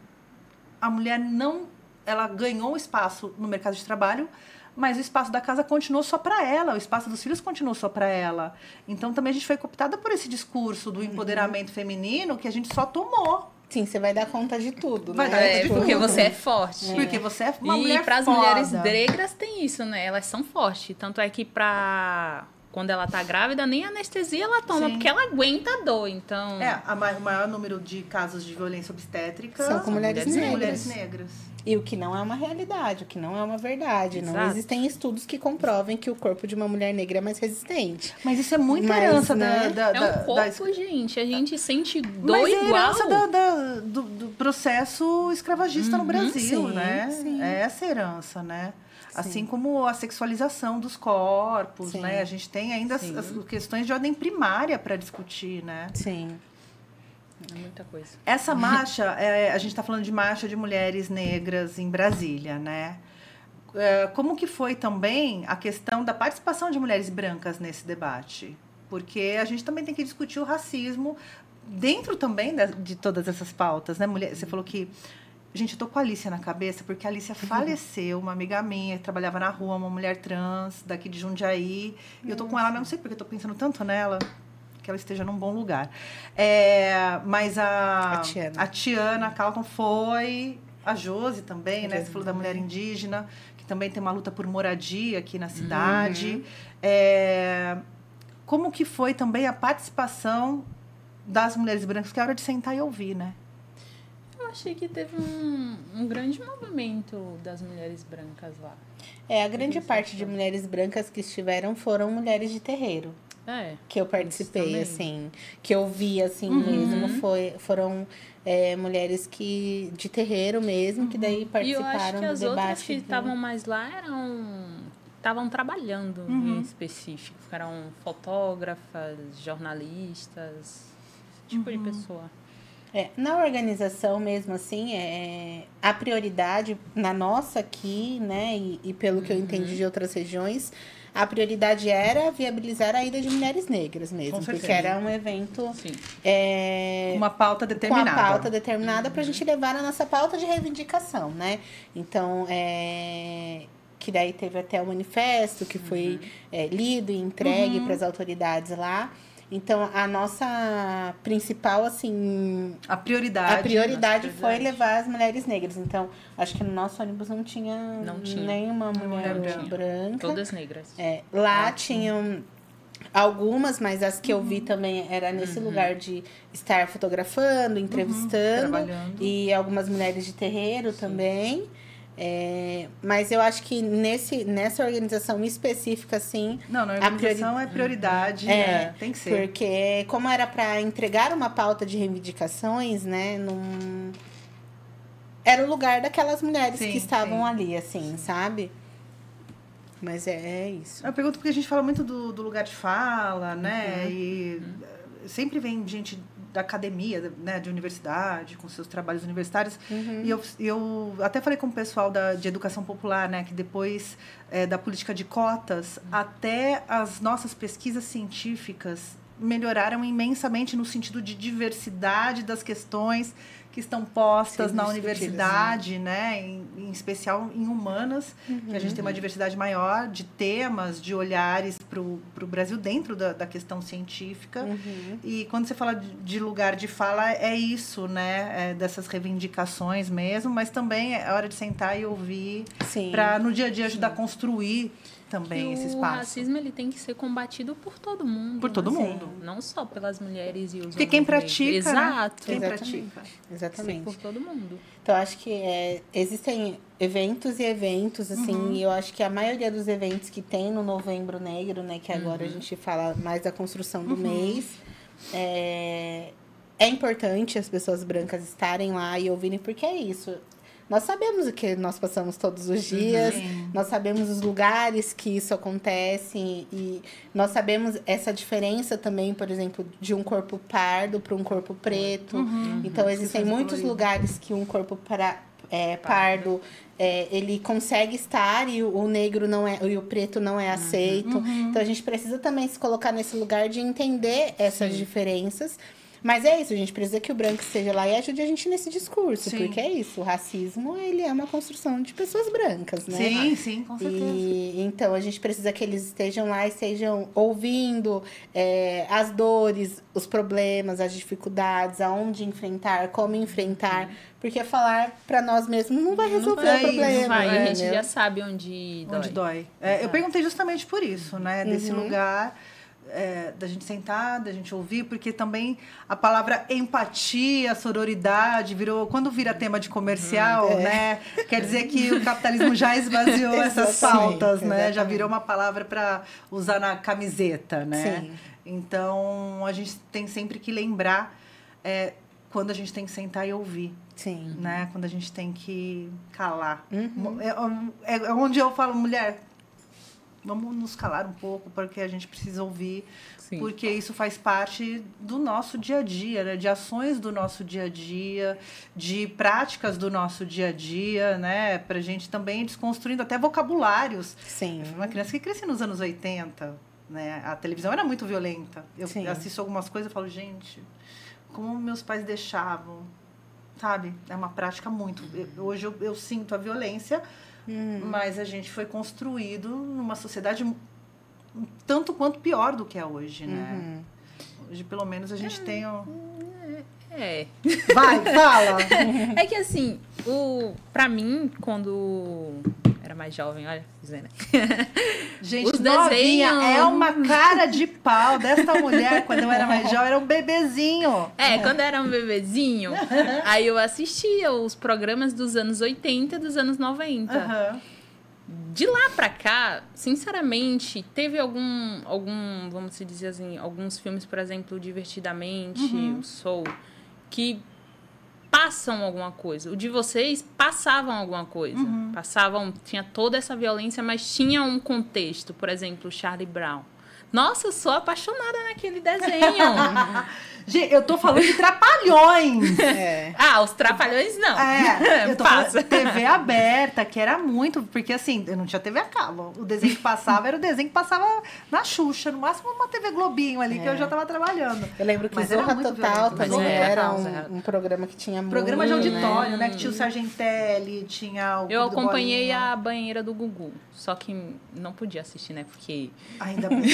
a mulher não... Ela ganhou espaço no mercado de trabalho, mas o espaço da casa continuou só para ela, o espaço dos filhos continuou só para ela. Então, também a gente foi cooptada por esse discurso do empoderamento feminino que a gente só tomou. sim, você vai dar conta de tudo, Vai né? dar conta de Porque tudo. você é forte. Porque você é uma mulher E para as foda. mulheres negras tem isso, né? Elas são fortes. Tanto é que quando ela tá grávida, nem anestesia ela toma, Sim. porque ela aguenta a dor. Então, O maior número de casos de violência obstétrica São com mulheres negras. mulheres negras. E o que não é uma realidade, o que não é uma verdade. Não Exato. existem estudos que comprovem que o corpo de uma mulher negra é mais resistente. Mas isso é muita Mas, herança né, é um corpo, gente. A gente sente dor Mas é igual. herança do processo escravagista no Brasil, sim, né? sim. É essa herança, né? Sim. Assim como a sexualização dos corpos, Sim. né? A gente tem ainda Sim. as questões de ordem primária para discutir, né? Sim. É muita coisa. Essa marcha, a gente está falando de marcha de mulheres negras em Brasília, né? Como que foi também a questão da participação de mulheres brancas nesse debate? Porque a gente também tem que discutir o racismo dentro também de todas essas pautas, né? Você falou que... Gente, eu tô com a Alicia na cabeça, porque a Alicia faleceu, uma amiga minha, que trabalhava na rua, uma mulher trans, daqui de Jundiaí. E eu tô com ela, não sei porque eu tô pensando tanto nela, que ela esteja num bom lugar. Mas a Tiana Calton foi, a Josi também, né? Você falou da mulher indígena, que também tem uma luta por moradia aqui na cidade. Como que foi também a participação das mulheres brancas, que é hora de sentar e ouvir, né? Eu achei que teve um grande movimento das mulheres brancas lá. A grande parte de mulheres brancas que estiveram foram mulheres de terreiro. Que eu participei, assim, que eu vi, assim, mesmo, foram mulheres de terreiro mesmo, que daí participaram do debate. E eu acho que as outras que estavam mais lá estavam trabalhando em específico. Eram fotógrafas, jornalistas, esse tipo de pessoa. Na organização mesmo, assim, a prioridade na nossa aqui, né, e pelo que eu entendi de outras regiões, a prioridade era viabilizar a ida de mulheres negras mesmo, porque era um evento uma pauta determinada. Com a pauta determinada para a gente levar a nossa pauta de reivindicação, né? Então, que daí teve até o manifesto que foi lido e entregue para as autoridades lá. Então, a nossa principal, assim... A prioridade foi levar as mulheres negras. Então, acho que no nosso ônibus não tinha nenhuma mulher branca. Todas negras. Lá tinham algumas, mas as que eu vi também era nesse lugar de estar fotografando, entrevistando. E algumas mulheres de terreiro também. Mas eu acho que nessa organização específica, assim... Não, na organização é prioridade, tem que ser. Porque como era para entregar uma pauta de reivindicações, né? Era o lugar daquelas mulheres que estavam ali, assim, sabe? Mas é isso. Eu pergunto porque a gente fala muito do lugar de fala, né? E sempre vem gente da academia, né, de universidade, com seus trabalhos universitários. E eu até falei com o pessoal de educação popular, né, que depois da política de cotas, até as nossas pesquisas científicas melhoraram imensamente no sentido de diversidade das questões que estão postas na universidade, né? Em especial em humanas, que a gente tem uma diversidade maior de temas, de olhares para o Brasil dentro da questão científica. E quando você fala de lugar de fala, é isso, né? É dessas reivindicações mesmo, mas também é hora de sentar e ouvir para, no dia a dia, ajudar a construir também esse espaço. O racismo ele tem que ser combatido por todo mundo. Por todo mundo. Não só pelas mulheres e os homens. Porque quem pratica, Exato. Quem pratica. Exatamente. Sim, por todo mundo. Então, acho que existem eventos e eventos, assim, e eu acho que a maioria dos eventos que tem no Novembro Negro, né, que agora a gente fala mais da construção do mês, é importante as pessoas brancas estarem lá e ouvirem, porque é isso. Nós sabemos o que nós passamos todos os dias, nós sabemos os lugares que isso acontece e nós sabemos essa diferença também, por exemplo, de um corpo pardo para um corpo preto. Então, existem muitos lugares que um corpo pardo ele consegue estar e o negro não é, e o preto não é aceito. Então, a gente precisa também se colocar nesse lugar de entender essas diferenças. Mas é isso, a gente precisa que o branco esteja lá e ajude a gente nesse discurso. Porque é isso, o racismo, ele é uma construção de pessoas brancas, né? Sim, com certeza. E então, a gente precisa que eles estejam lá e estejam ouvindo as dores, os problemas, as dificuldades, aonde enfrentar, como enfrentar. Porque falar pra nós mesmos não vai resolver o problema. Não vai, a gente já sabe onde dói. Eu perguntei justamente por isso, né? Desse lugar... da gente sentar, da gente ouvir, porque também a palavra empatia, sororidade, quando vira tema de comercial, né? Quer dizer que o capitalismo já esvaziou essas pautas, né? Já virou uma palavra para usar na camiseta, né? Sim. Então, a gente tem sempre que lembrar quando a gente tem que sentar e ouvir. Sim. Né? Quando a gente tem que calar. É onde eu falo, mulher... Vamos nos calar um pouco, porque a gente precisa ouvir, porque isso faz parte do nosso dia a dia, né? De ações do nosso dia a dia, de práticas do nosso dia a dia, né? Pra gente também ir desconstruindo até vocabulários. Sim. Uma criança que cresce nos anos 80, né? A televisão era muito violenta. Eu assisto algumas coisas e falo, gente, como meus pais deixavam, sabe? É uma prática muito... Hoje eu sinto a violência... Mas a gente foi construído numa sociedade tanto quanto pior do que é hoje, né? Hoje, pelo menos, a gente tem... Vai, fala! É que, assim, pra mim, quando era mais jovem, olha, dizendo. Gente, os novinha, desenhos... é uma cara de pau dessa mulher, quando eu era mais jovem, era um bebezinho. Quando era um bebezinho, aí eu assistia os programas dos anos 80 e dos anos 90. De lá pra cá, sinceramente, teve algum, vamos dizer assim, alguns filmes, por exemplo, Divertidamente, o Soul, que passam alguma coisa. O de vocês passavam alguma coisa. Tinha toda essa violência, mas tinha um contexto. Por exemplo, Charlie Brown. Nossa, eu sou apaixonada naquele desenho. Gente, eu tô falando de Trapalhões. Os Trapalhões não. Eu tô falando TV aberta, que era muito... Porque, assim, eu não tinha TV a cabo. O desenho que passava era o desenho que passava na Xuxa. No máximo, uma TV Globinho ali, que eu já tava trabalhando. Eu lembro que Zorra Total também era um programa que tinha muito... Programa de auditório, né? Que tinha o Sargentelli, tinha o... Eu acompanhei a Banheira do Gugu. Só que não podia assistir, né? Porque... Ainda bem.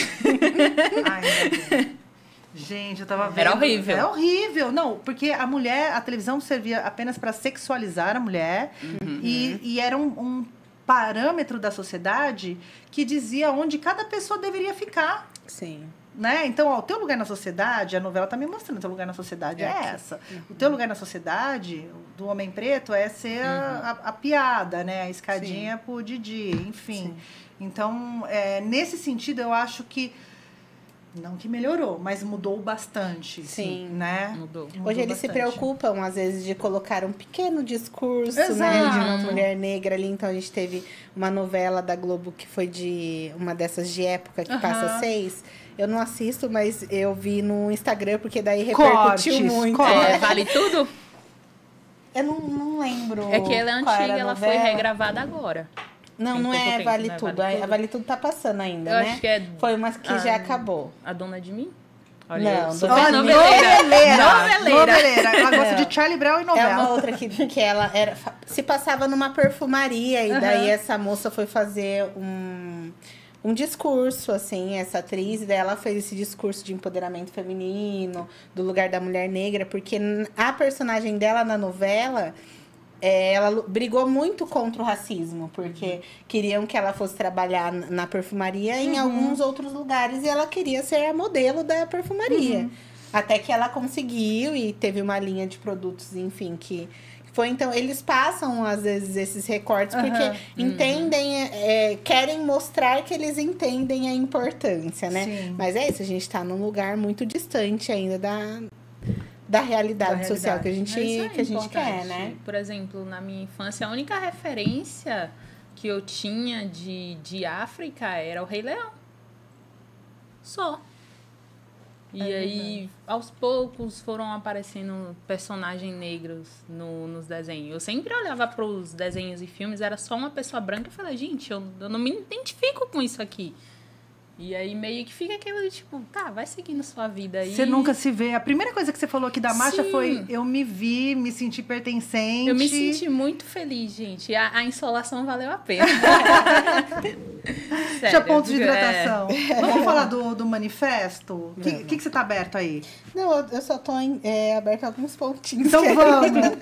Gente, eu tava vendo. Era horrível. É horrível. Não, porque a televisão servia apenas para sexualizar a mulher e era um parâmetro da sociedade que dizia onde cada pessoa deveria ficar. Sim. Né? Então, o teu lugar na sociedade, a novela tá me mostrando, o teu lugar na sociedade é essa. O teu lugar na sociedade, do homem preto, é ser a piada, né? A escadinha pro Didi, enfim. Sim. Então, nesse sentido, eu acho que não que melhorou, mas mudou bastante. Sim. Né? Mudou Hoje eles se preocupam, às vezes, de colocar um pequeno discurso, né, de uma mulher negra ali. Então, a gente teve uma novela da Globo que foi de uma dessas de época, que passa 6. Eu não assisto, mas eu vi no Instagram, porque daí repercutiu muito. Vale Tudo? Eu não lembro. É que ela é antiga, ela foi regravada agora. Não é Vale Tudo. A Vale Tudo tá passando ainda, né? Acho que foi uma que já acabou. A Dona de Mim? Olha, Não, super Ó, noveleira. Noveleira. Ela gosta de Charlie Brown e É novela. uma outra que ela se passava numa perfumaria. E daí essa moça foi fazer um discurso, assim, essa atriz. E daí ela fez esse discurso de empoderamento feminino, do lugar da mulher negra. Porque a personagem dela na novela... ela brigou muito contra o racismo, porque queriam que ela fosse trabalhar na perfumaria em alguns outros lugares e ela queria ser a modelo da perfumaria. Até que ela conseguiu e teve uma linha de produtos, enfim, que foi. Então, eles passam, às vezes, esses recortes, porque entendem, querem mostrar que eles entendem a importância, né? Sim. Mas é isso, a gente tá num lugar muito distante ainda da realidade social que a gente, Isso é que a gente quer, importante. né? Por exemplo, na minha infância, a única referência que eu tinha de África era o Rei Leão. Só. E aí, aos poucos, foram aparecendo personagens negros nos desenhos. Eu sempre olhava para os desenhos e filmes, era só uma pessoa branca e falei, gente, eu não me identifico com isso aqui. E aí meio que fica aquilo de tipo, tá, vai seguindo sua vida aí. Você nunca se vê. A primeira coisa que você falou aqui da marcha Sim. foi: eu me vi, me senti pertencente. Eu me senti muito feliz, gente. A insolação valeu a pena. Sério, Tinha pontos de porque, hidratação. Vamos falar do manifesto? O que você tá aberto aí? Não, eu só tô aberto a alguns pontinhos. Então vamos.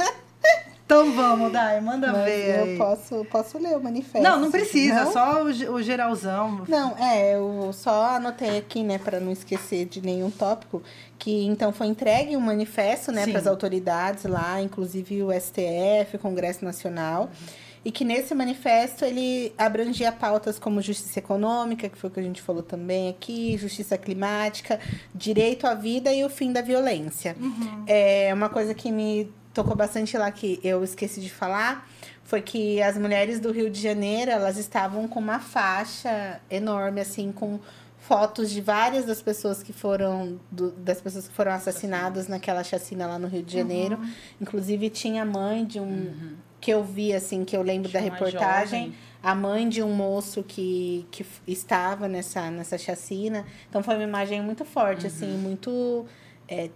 Então vamos, Dai, manda Mas ver aí. eu posso ler o manifesto. Não precisa, não? só o geralzão. Não, eu só anotei aqui, né, para não esquecer de nenhum tópico, que então foi entregue um manifesto, né, Sim. para as autoridades lá, inclusive o STF, o Congresso Nacional, e que nesse manifesto ele abrangia pautas como justiça econômica, que foi o que a gente falou também aqui, justiça climática, direito à vida e o fim da violência. É uma coisa que me tocou bastante lá, que eu esqueci de falar, foi que as mulheres do Rio de Janeiro, elas estavam com uma faixa enorme, assim, com fotos de várias das pessoas que foram assassinadas naquela chacina lá no Rio de Janeiro. Inclusive, tinha a mãe de um... que eu vi, assim, que eu lembro Tinha da uma reportagem. jovem. A mãe de um moço que estava nessa chacina. Então, foi uma imagem muito forte, assim, muito...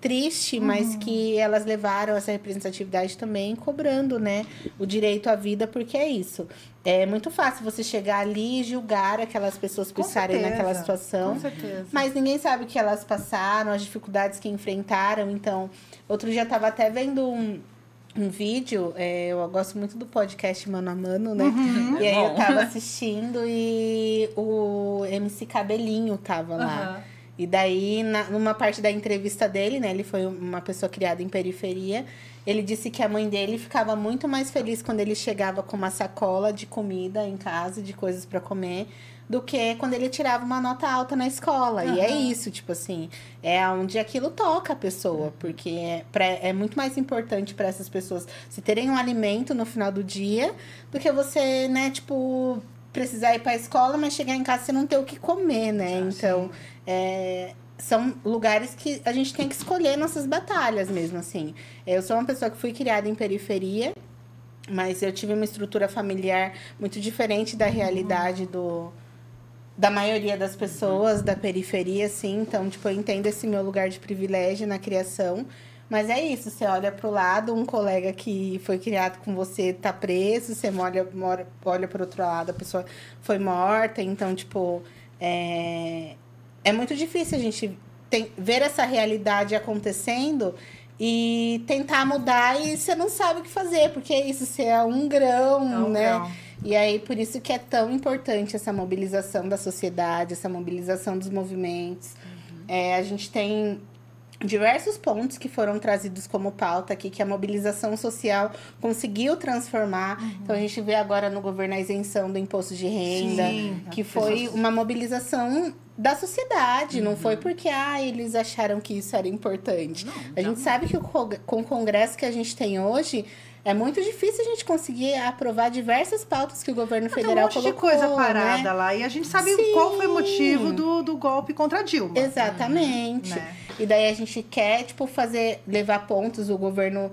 triste, mas que elas levaram essa representatividade também, cobrando, né, o direito à vida, porque é isso. É muito fácil você chegar ali e julgar aquelas pessoas por estarem naquela situação. Com certeza. Mas ninguém sabe o que elas passaram, as dificuldades que enfrentaram. Então, outro dia eu estava até vendo um vídeo, eu gosto muito do podcast Mano a Mano, né? E aí eu tava assistindo e o MC Cabelinho tava lá. E daí, numa parte da entrevista dele, né? Ele foi uma pessoa criada em periferia. Ele disse que a mãe dele ficava muito mais feliz quando ele chegava com uma sacola de comida em casa, de coisas para comer, do que quando ele tirava uma nota alta na escola. E é isso, tipo assim, é onde aquilo toca a pessoa, porque é muito mais importante para essas pessoas se terem um alimento no final do dia, do que você, né, tipo, precisar ir para a escola, mas chegar em casa você não ter o que comer, né? Então, são lugares que a gente tem que escolher nossas batalhas mesmo, assim. Eu sou uma pessoa que fui criada em periferia, mas eu tive uma estrutura familiar muito diferente da realidade da maioria das pessoas da periferia, assim. Então, tipo, eu entendo esse meu lugar de privilégio na criação. Mas é isso, você olha pro lado, um colega que foi criado com você tá preso, você olha pro outro lado, a pessoa foi morta. Então, tipo, é muito difícil a gente ver essa realidade acontecendo e tentar mudar e você não sabe o que fazer, porque é isso, você é um grão, né? Grão. E aí, por isso que é tão importante essa mobilização da sociedade, essa mobilização dos movimentos. A gente tem diversos pontos que foram trazidos como pauta aqui, que a mobilização social conseguiu transformar. Então, a gente vê agora no governo a isenção do imposto de renda, Sim, que as foi pessoas... uma mobilização da sociedade, não foi porque eles acharam que isso era importante. A gente sabe que com o Congresso que a gente tem hoje, é muito difícil a gente conseguir aprovar diversas pautas que o governo federal colocou. Tem um monte de coisa parada né? lá. E a gente sabe Sim. qual foi o motivo do golpe contra a Dilma. Exatamente. Né? E daí a gente quer, tipo, levar pontos, o governo,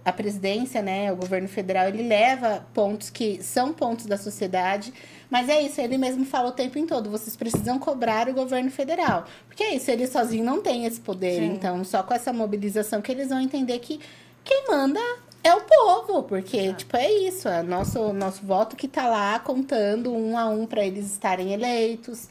a presidência, né, o governo federal, ele leva pontos que são pontos da sociedade, mas é isso, ele mesmo fala o tempo em todo, vocês precisam cobrar o governo federal. Porque é isso, ele sozinho não tem esse poder, Sim. então só com essa mobilização que eles vão entender que quem manda é o povo, porque, tipo, é isso, é nosso voto que tá lá contando um a um para eles estarem eleitos.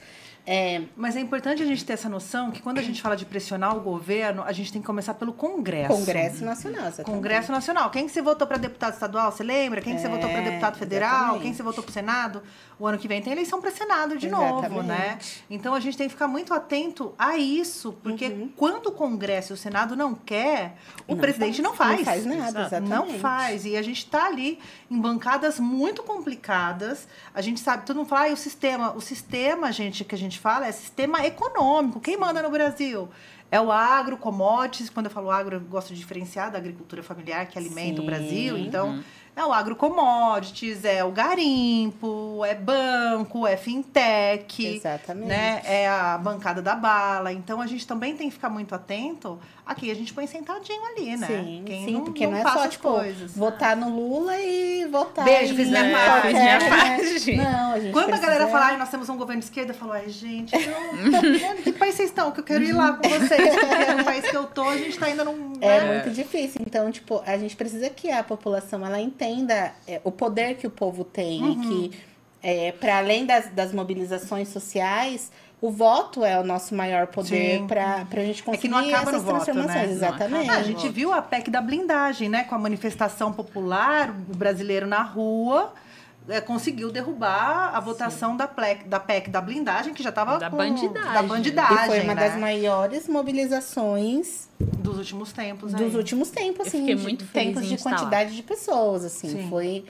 Mas é importante a gente ter essa noção que quando a gente fala de pressionar o governo, a gente tem que começar pelo Congresso. Congresso Nacional, exatamente. Congresso Nacional. Quem que você votou para deputado estadual, você lembra? Quem que você votou para deputado federal? Exatamente. Quem que você votou para o Senado? O ano que vem tem eleição para Senado de novo, né? Então a gente tem que ficar muito atento a isso, porque quando o Congresso e o Senado não quer, o presidente não faz. Não faz nada, exatamente. Não faz. E a gente está ali em bancadas muito complicadas. A gente sabe, todo mundo fala, o sistema, gente, que a gente fala é sistema econômico. Quem manda no Brasil? É o agro, commodities. Quando eu falo agro, eu gosto de diferenciar da agricultura familiar que alimenta o Brasil. Então, é o agro commodities, é o garimpo, é banco, é fintech. Exatamente. Né? É a bancada da bala. Então, a gente também tem que ficar muito atento. Aqui a gente põe sentadinho ali, né? Sim, porque não é só, tipo, votar no Lula e votar Beijo, fiz minha parte. Não, a gente Quando a galera fala, nós temos um governo de esquerda, eu falo, gente, que país vocês estão? Que eu quero ir lá com vocês. Porque no país que eu tô, a gente tá ainda num... É muito difícil. Então, tipo, a gente precisa que a população, ela entenda o poder que o povo tem. E que, para além das mobilizações sociais, o voto é o nosso maior poder para a gente conseguir não acaba essas no voto, transformações. né? Exatamente. A gente viu a PEC da blindagem, né? Com a manifestação popular, o brasileiro na rua... conseguiu derrubar a votação da PEC da blindagem, que já estava da bandidagem. Da bandidagem. E foi uma das maiores mobilizações dos últimos tempos. Dos últimos tempos, assim. Eu fiquei muito feliz tempos de quantidade de pessoas, assim. Sim. Foi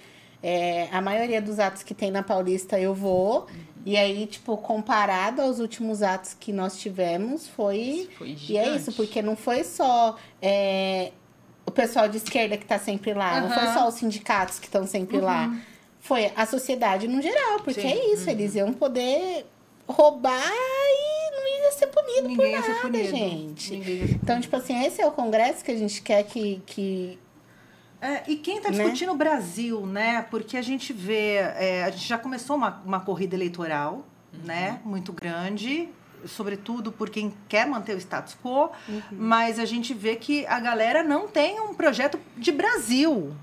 a maioria dos atos que tem na Paulista eu vou. E aí, tipo, comparado aos últimos atos que nós tivemos, foi gigante. E é isso, porque não foi só o pessoal de esquerda que tá sempre lá, não foi só os sindicatos que estão sempre lá. Foi a sociedade no geral, porque é isso, eles iam poder roubar e não ia ser punido Ninguém por ia ser nada, punido. gente. Ninguém ia ser Então, tipo assim, esse é o congresso que a gente quer que... e quem está discutindo o Brasil, né? Porque a gente vê... a gente já começou uma corrida eleitoral, né? Muito grande, sobretudo por quem quer manter o status quo, mas a gente vê que a galera não tem um projeto de Brasil.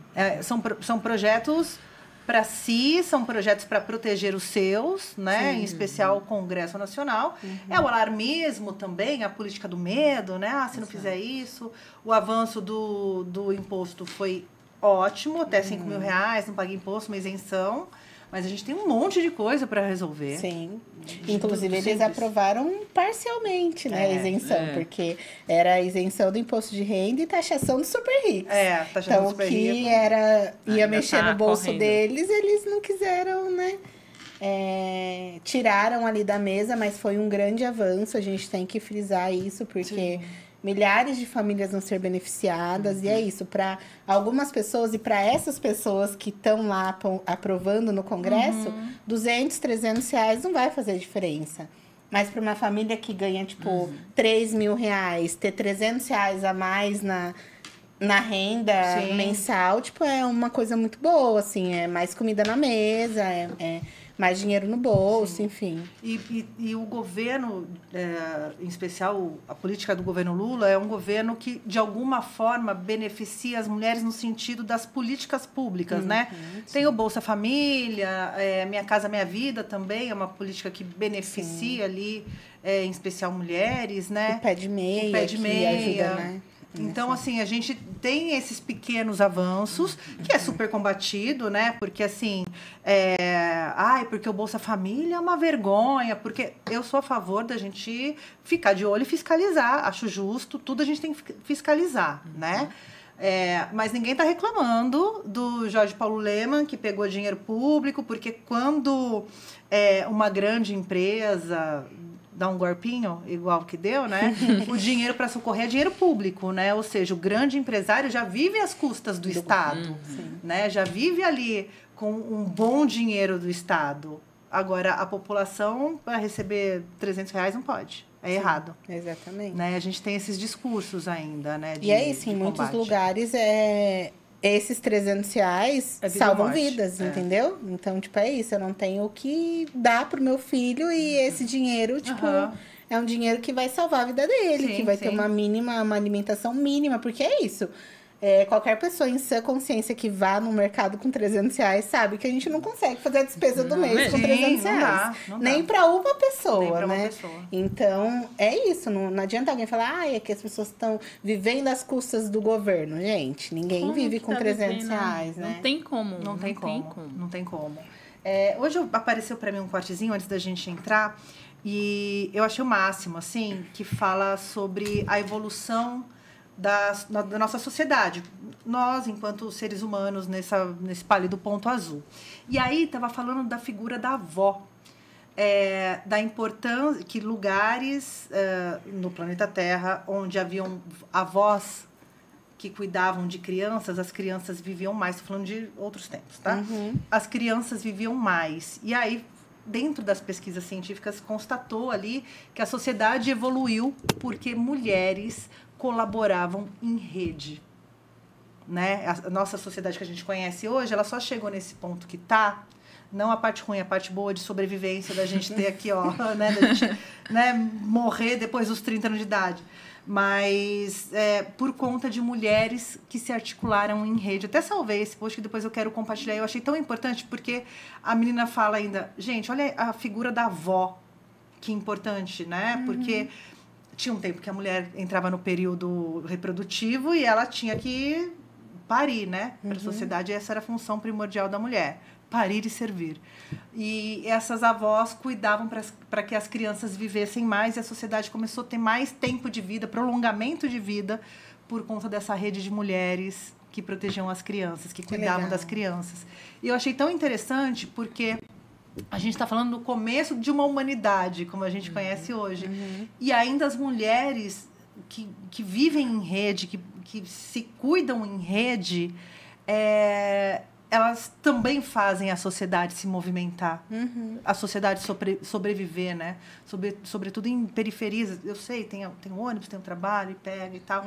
São projetos... para si, são projetos para proteger os seus, né? Em especial o Congresso Nacional. É o alarmismo também, a política do medo, né? Se não fizer isso. O avanço do imposto foi ótimo, até R$5 mil, não paga imposto, uma isenção. Mas a gente tem um monte de coisa para resolver. Sim. Inclusive, eles aprovaram parcialmente, né, a isenção. Porque era a isenção do imposto de renda e taxação dos super ricos. Taxação dos super ricos. Então, ia mexer no bolso deles, eles não quiseram, né? Tiraram ali da mesa, mas foi um grande avanço. A gente tem que frisar isso, porque... milhares de famílias vão ser beneficiadas. E é isso, para algumas pessoas e para essas pessoas que estão lá aprovando no Congresso, R$200, R$300 não vai fazer diferença. Mas para uma família que ganha, tipo, R$3 mil, ter R$300 a mais na renda mensal, tipo, é uma coisa muito boa, assim. É mais comida na mesa, mais dinheiro no bolso, enfim. E o governo, em especial a política do governo Lula, é um governo que, de alguma forma, beneficia as mulheres no sentido das políticas públicas, né? Tem o Bolsa Família, Minha Casa Minha Vida também, é uma política que beneficia ali, em especial mulheres, né? O pé de meia, que ajuda, né? Então, assim, a gente tem esses pequenos avanços, que é super combatido, né? Porque, assim, porque o Bolsa Família é uma vergonha, porque eu sou a favor da gente ficar de olho e fiscalizar. Acho justo, tudo a gente tem que fiscalizar, né? Mas ninguém está reclamando do Jorge Paulo Lemann, que pegou dinheiro público, porque quando uma grande empresa... dá um golpinho, igual que deu, né? O dinheiro para socorrer é dinheiro público, né? Ou seja, o grande empresário já vive às custas do Estado, né? Já vive ali com um bom dinheiro do Estado. Agora, a população, para receber R$300, não pode. é errado. Exatamente. Né? A gente tem esses discursos ainda, né? E é isso, em muitos lugares esses R$300 salvam vidas, entendeu? Então, tipo, é isso. Eu não tenho o que dar pro meu filho e esse dinheiro, tipo, é um dinheiro que vai salvar a vida dele, que vai ter uma alimentação mínima, porque é isso. Qualquer pessoa em sã consciência que vá no mercado com R$300 sabe que a gente não consegue fazer a despesa do mês com R$300. Não dá. Nem pra uma pessoa, Nem pra uma né? pessoa. Então, é isso. Não adianta alguém falar, é que as pessoas estão vivendo às custas do governo. Gente, ninguém vive com R$300, né? Não tem como. Não tem como. Hoje apareceu pra mim um cortezinho antes da gente entrar e eu achei o máximo, assim, que fala sobre a evolução da nossa sociedade. Nós, enquanto seres humanos, nesse pálido ponto azul. E aí, estava falando da figura da avó. Da importância que lugares no planeta Terra onde haviam avós que cuidavam de crianças, as crianças viviam mais. Estou falando de outros tempos, tá? As crianças viviam mais. E aí, dentro das pesquisas científicas, constatou ali que a sociedade evoluiu porque mulheres colaboravam em rede, né? A nossa sociedade que a gente conhece hoje, ela só chegou nesse ponto que tá, não a parte ruim, a parte boa de sobrevivência da gente ter aqui, ó, né, da gente, né, morrer depois dos 30 anos de idade, mas por conta de mulheres que se articularam em rede. Até salvei esse post que depois eu quero compartilhar. Eu achei tão importante porque a menina fala ainda, gente, olha a figura da avó, que importante, né? Porque tinha um tempo que a mulher entrava no período reprodutivo e ela tinha que parir, né? Para a sociedade, essa era a função primordial da mulher. Parir e servir. E essas avós cuidavam para que as crianças vivessem mais e a sociedade começou a ter mais tempo de vida, prolongamento de vida, por conta dessa rede de mulheres que protegiam as crianças, que cuidavam das crianças. E eu achei tão interessante porque a gente está falando no começo de uma humanidade, como a gente conhece hoje. E ainda as mulheres que vivem em rede, que se cuidam em rede, elas também fazem a sociedade se movimentar. A sociedade sobreviver, né? Sobretudo em periferias. Eu sei, tem ônibus, tem um trabalho, e pega e tal.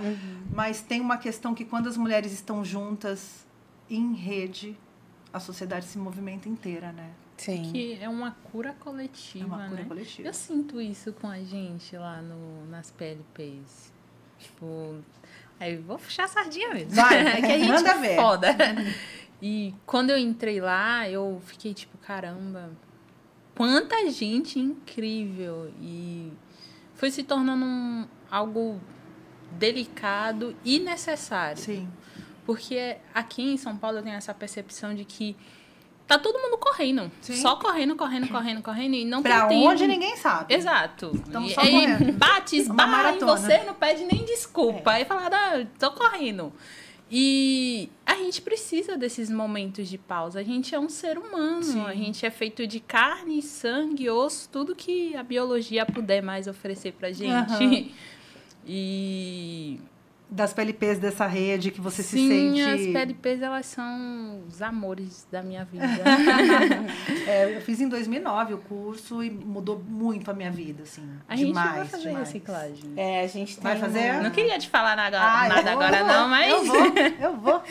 Mas tem uma questão que quando as mulheres estão juntas em rede, a sociedade se movimenta inteira, né? Sim. Que é uma cura coletiva, né? Eu sinto isso com a gente lá nas PLPs. Tipo, aí vou puxar a sardinha mesmo. Vai, é que a gente manda ver. Foda. E quando eu entrei lá, eu fiquei tipo, caramba, quanta gente incrível. E foi se tornando algo delicado e necessário. Sim. Porque aqui em São Paulo eu tenho essa percepção de que tá todo mundo correndo. Sim. Só correndo. E não pra tem onde ninguém sabe. Exato. Estamos E só aí correndo. bate, esbarra em você, não pede nem desculpa. Aí fala, não, tô correndo. E a gente precisa desses momentos de pausa. A gente é um ser humano. Sim. A gente é feito de carne, sangue, osso, tudo que a biologia puder mais oferecer pra gente. E das PLPs dessa rede que você Sim, se sente... as PLPs, elas são os amores da minha vida. Eu fiz em 2009 o curso e mudou muito a minha vida, assim. A demais, gente vai fazer demais. reciclagem. A gente vai fazer? Não queria te falar nada agora, não, mas... Eu vou.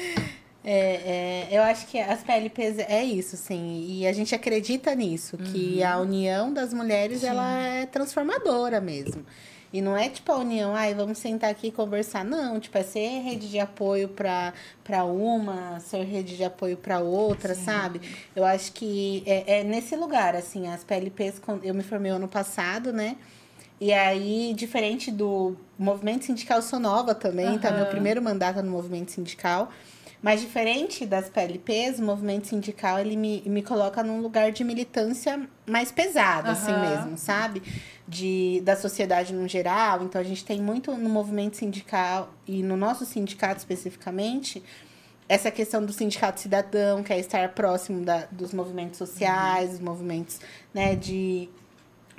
Eu acho que as PLPs é isso, sim. E a gente acredita nisso, que a união das mulheres, ela é transformadora mesmo. E não é tipo a união, vamos sentar aqui e conversar. Não, tipo, é ser rede de apoio pra uma, ser rede de apoio pra outra, sabe? Eu acho que é nesse lugar, assim, as PLPs, eu me formei ano passado, né? E aí, diferente do movimento sindical, eu sou nova também, tá? Meu primeiro mandato no movimento sindical. Mas diferente das PLPs, o movimento sindical, ele me coloca num lugar de militância mais pesado, assim mesmo, sabe? Da sociedade no geral. Então, a gente tem muito no movimento sindical e no nosso sindicato especificamente, essa questão do sindicato cidadão, que é estar próximo dos movimentos sociais, dos movimentos, né, de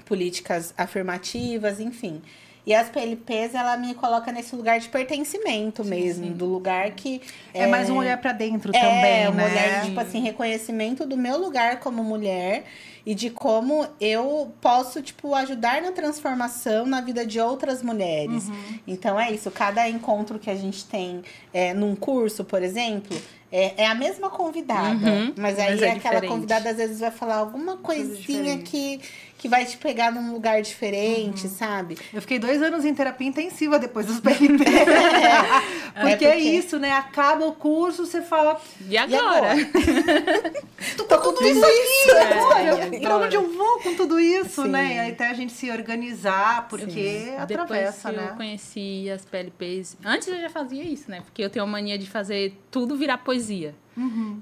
políticas afirmativas, enfim. E as PLPs, ela me coloca nesse lugar de pertencimento mesmo, do lugar que... É mais um olhar pra dentro também, um né? olhar de, tipo assim, reconhecimento do meu lugar como mulher e de como eu posso, tipo, ajudar na transformação na vida de outras mulheres. Então, é isso. Cada encontro que a gente tem num curso, por exemplo, é a mesma convidada. Mas aí aquela diferente. convidada, às vezes, vai falar alguma coisinha que vai te pegar num lugar diferente, sabe? Eu fiquei 2 anos em terapia intensiva depois dos PLP. Porque é isso, né? Acaba o curso, você fala... E agora? Tô com tudo isso aqui, agora. e Pra onde eu vou com tudo isso, Sim. né? E aí até a gente se organizar, porque atravessa, Depois que né? eu conheci as PLPs... Antes eu já fazia isso, né? Porque eu tenho a mania de fazer tudo virar poesia.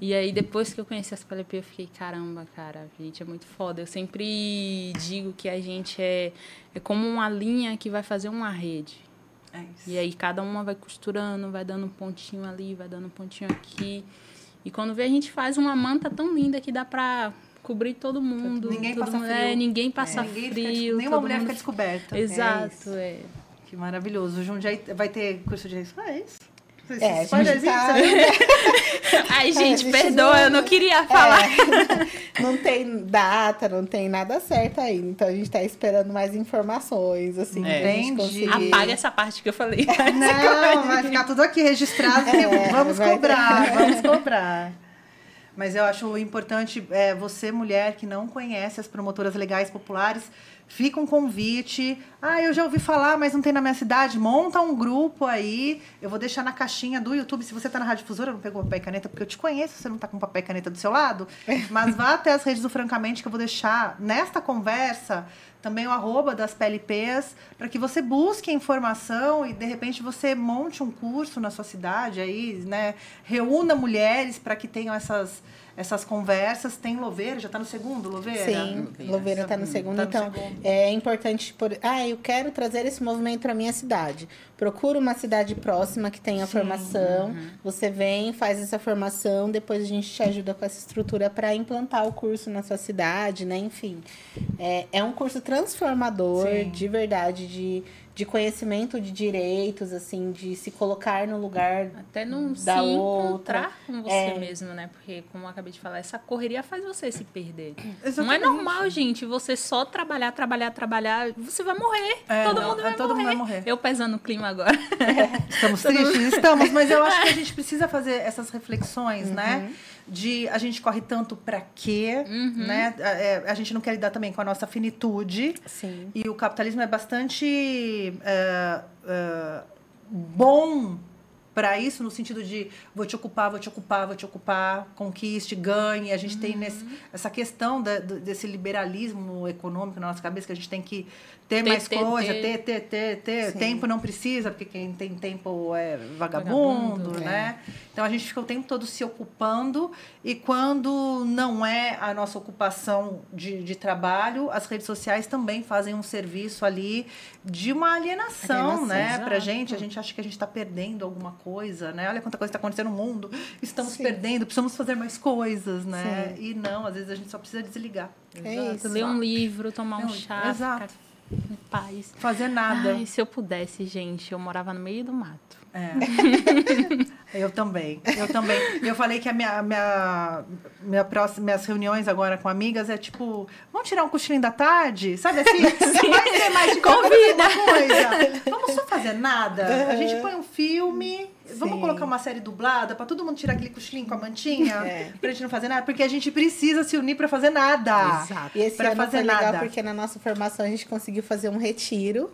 E aí, depois que eu conheci as PLP, eu fiquei, caramba, cara, a gente é muito foda. Eu sempre digo que a gente é como uma linha que vai fazer uma rede. É isso. E aí, cada uma vai costurando, vai dando um pontinho ali, vai dando um pontinho aqui. E quando vê, a gente faz uma manta tão linda que dá pra cobrir todo mundo. Ninguém todo passa mundo, frio. ninguém passa Ninguém frio. nenhuma todo mulher mundo... fica descoberta. Exato, Que maravilhoso. O Jundiaí vai ter curso de... é isso? A Pode gente tá... Ai, gente, a gente perdoa, eu não queria falar. Não tem data, não tem nada certo ainda. Então, a gente tá esperando mais informações, assim, pra gente Entendi. conseguir... Apaga essa parte que eu falei. Não, vai ficar tudo aqui registrado. Vamos vai cobrar, vamos cobrar. Mas eu acho importante, você, mulher, que não conhece as promotoras legais populares, fica um convite. Ah, eu já ouvi falar, mas não tem na minha cidade. Monta um grupo aí. Eu vou deixar na caixinha do YouTube. Se você tá na Rádio Difusora, não pegou papel e caneta, porque eu te conheço, você não tá com papel e caneta do seu lado. Mas vá até as redes do Francamente, que eu vou deixar nesta conversa também o @ das PLPs, para que você busque informação e, de repente, você monte um curso na sua cidade aí, né? Reúna mulheres para que tenham essas conversas. Tem Louveira, já está no segundo, Louveira? Sim, Louveira está no segundo. Tá no Então, segundo. é importante... eu quero trazer esse movimento para minha cidade. Procura uma cidade próxima que tenha formação. Você vem, faz essa formação, depois a gente te ajuda com essa estrutura para implantar o curso na sua cidade, né? Enfim, é um curso transformador, Sim. de verdade, de conhecimento de direitos, assim, de se colocar no lugar Até não se da encontrar outra. com você mesmo, né? Porque, como eu acabei de falar, essa correria faz você se perder. Exatamente. Não é normal, gente, você só trabalhar, você vai morrer. Todo mundo vai morrer. Eu pesando o clima agora. Estamos tristes? Estamos, mas eu acho que a gente precisa fazer essas reflexões, né? A gente corre tanto pra quê, né? A gente não quer lidar também com a nossa finitude. Sim. E o capitalismo é bastante bom para isso, no sentido de vou te ocupar, conquiste, ganhe. A gente tem essa questão desse liberalismo econômico na nossa cabeça, que a gente tem que ter mais coisa, ter. Sim. Tempo não precisa, porque quem tem tempo é vagabundo, Vagabundo, né? Então, a gente fica o tempo todo se ocupando, e quando não é a nossa ocupação de trabalho, as redes sociais também fazem um serviço ali de uma alienação, né? exato. Pra gente. A gente acha que a gente está perdendo alguma coisa, né? Olha quanta coisa está acontecendo no mundo. Estamos perdendo, precisamos fazer mais coisas, né? E não, às vezes a gente só precisa desligar. É isso. Ler um livro, tomar um chá, Exato. ficar em paz. Fazer nada. Ai, se eu pudesse, gente, eu morava no meio do mato. Eu também. Eu falei que minhas reuniões agora com amigas é tipo, vamos tirar um cochilinho da tarde? Sabe assim? Vai ser mais de convida coisa. Vamos só fazer nada? A gente põe um filme, vamos colocar uma série dublada pra todo mundo tirar aquele cochilinho com a mantinha? Pra gente não fazer nada? Porque a gente precisa se unir pra fazer nada. Exato. E esse Pra ano fazer foi legal nada. porque na nossa formação a gente conseguiu fazer um retiro.